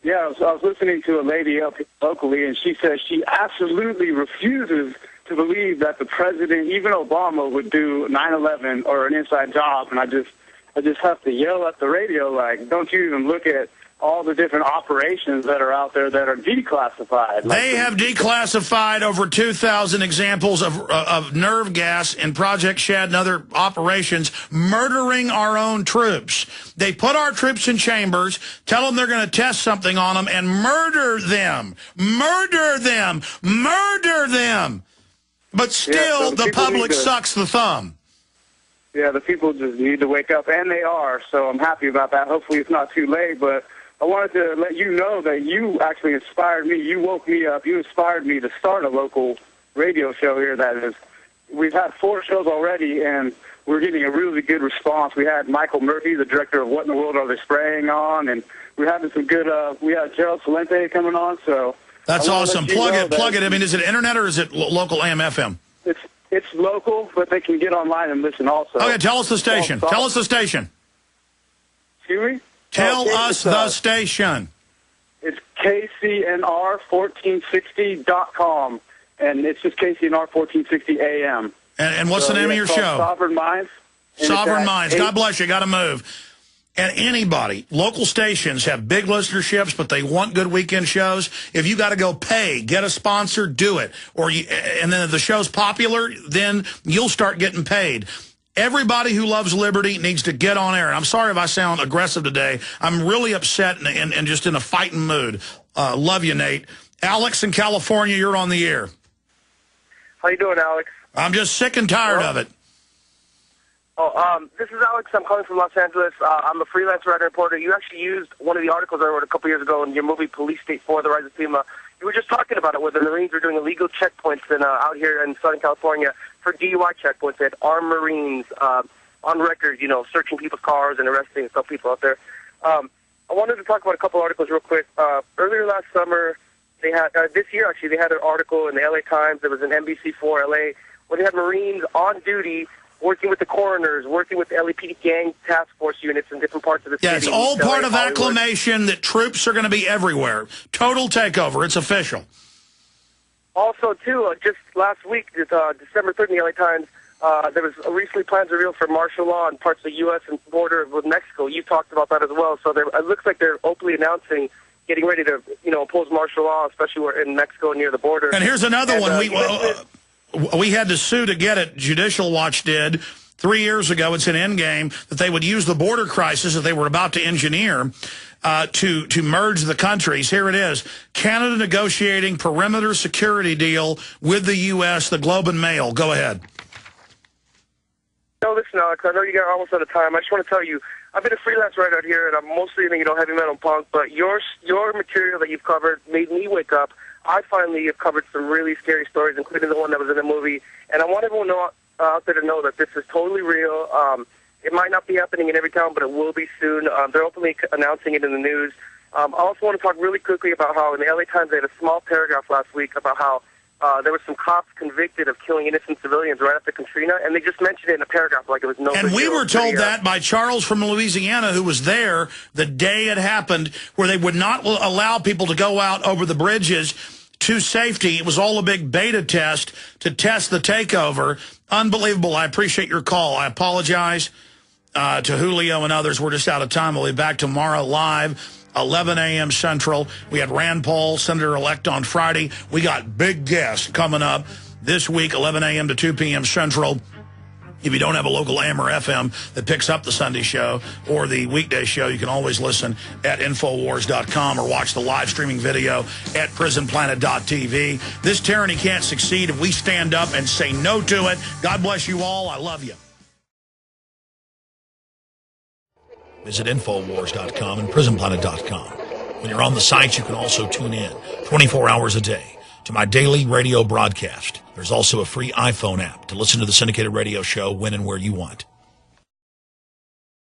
Yeah, I was listening to a lady up locally, and she says she absolutely refuses to believe that the president, even Obama, would do 9/11 or an inside job, and I just have to yell at the radio, like, don't you even look at all the different operations that are out there that are declassified. They have declassified over 2,000 examples of nerve gas in Project Shed and other operations, murdering our own troops. They put our troops in chambers, tell them they're going to test something on them, and murder them. Murder them. Murder them. But still, the public sucks the thumb. Yeah, the people just need to wake up, and they are, so I'm happy about that. Hopefully it's not too late, but I wanted to let you know that you actually inspired me. You woke me up. You inspired me to start a local radio show here. We've had 4 shows already, and we're getting a really good response. We had Michael Murphy, the director of What in the World Are They Spraying On, and we're having some good, we had Gerald Salente coming on, so. That's awesome. Plug it. I mean, is it internet or is it local AM/FM? It's local, but they can get online and listen also. Okay, tell us the station. Tell us the station. Excuse me? Tell us the station. It's KCNR1460.com, and it's just KCNR 1460 AM. And what's the name of your show? Sovereign Minds. Sovereign Minds. God bless you. Got to move. And anybody, local stations have big listenerships, but they want good weekend shows. If you got to go pay, get a sponsor, do it. And then if the show's popular, then you'll start getting paid. Everybody who loves liberty needs to get on air. And I'm sorry if I sound aggressive today. I'm really upset and just in a fighting mood. Love you, Nate. Alex in California, you're on the air. How you doing, Alex? I'm just sick and tired of it. Oh, this is Alex. I'm calling from Los Angeles. I'm a freelance writer reporter. You actually used one of the articles I wrote a couple years ago in your movie Police State 4, The Rise of FEMA. You were just talking about it, where the Marines were doing illegal checkpoints out here in Southern California for DUI checkpoints. They had armed Marines on record, searching people's cars and arresting some people out there. I wanted to talk about a couple articles real quick. Earlier last summer, they had this year actually they had an article in the LA Times. There was an NBC4 LA where they had Marines on duty working with the coroners, working with the LAPD gang task force units in different parts of the city. Yeah, it's all part of acclamation that troops are going to be everywhere. Total takeover. It's official. Also, too, just last week, December 3rd in the LA Times, there was recently plans revealed for martial law in parts of the U.S. and border with Mexico. You talked about that as well. So it looks like they're openly announcing getting ready to, impose martial law, especially in Mexico near the border. And here's another one. We had to sue to get it. Judicial Watch did 3 years ago. It's an endgame that they would use the border crisis that they were about to engineer to merge the countries. Here it is. Canada negotiating perimeter security deal with the U.S., the Globe and Mail. Go ahead. No, listen, Alex, I know you got almost out of time. I just want to tell you, I've been a freelance writer out here, and I'm mostly in, heavy metal and punk, but your material that you've covered made me wake up. I finally have covered some really scary stories, including the one that was in the movie, and I want everyone out there to know that this is totally real. It might not be happening in every town, but it will be soon. They're openly announcing it in the news. I also want to talk really quickly about how in the LA Times they had a small paragraph last week about how there were some cops convicted of killing innocent civilians right after Katrina, and they just mentioned it in a paragraph like it was no big deal. And we were told that by Charles from Louisiana, who was there the day it happened, where they would not allow people to go out over the bridges to safety. It was all a big beta test to test the takeover. Unbelievable. I appreciate your call. I apologize to Julio and others. We're just out of time. We'll be back tomorrow live. 11 a.m. Central. We had Rand Paul, Senator-elect, on Friday. We got big guests coming up this week, 11 a.m. to 2 p.m. Central. If you don't have a local AM or FM that picks up the Sunday show or the weekday show, you can always listen at Infowars.com or watch the live streaming video at PrisonPlanet.tv. This tyranny can't succeed if we stand up and say no to it. God bless you all. I love you. Visit Infowars.com and PrisonPlanet.com. When you're on the sites, you can also tune in 24 hours a day to my daily radio broadcast. There's also a free iPhone app to listen to the syndicated radio show when and where you want.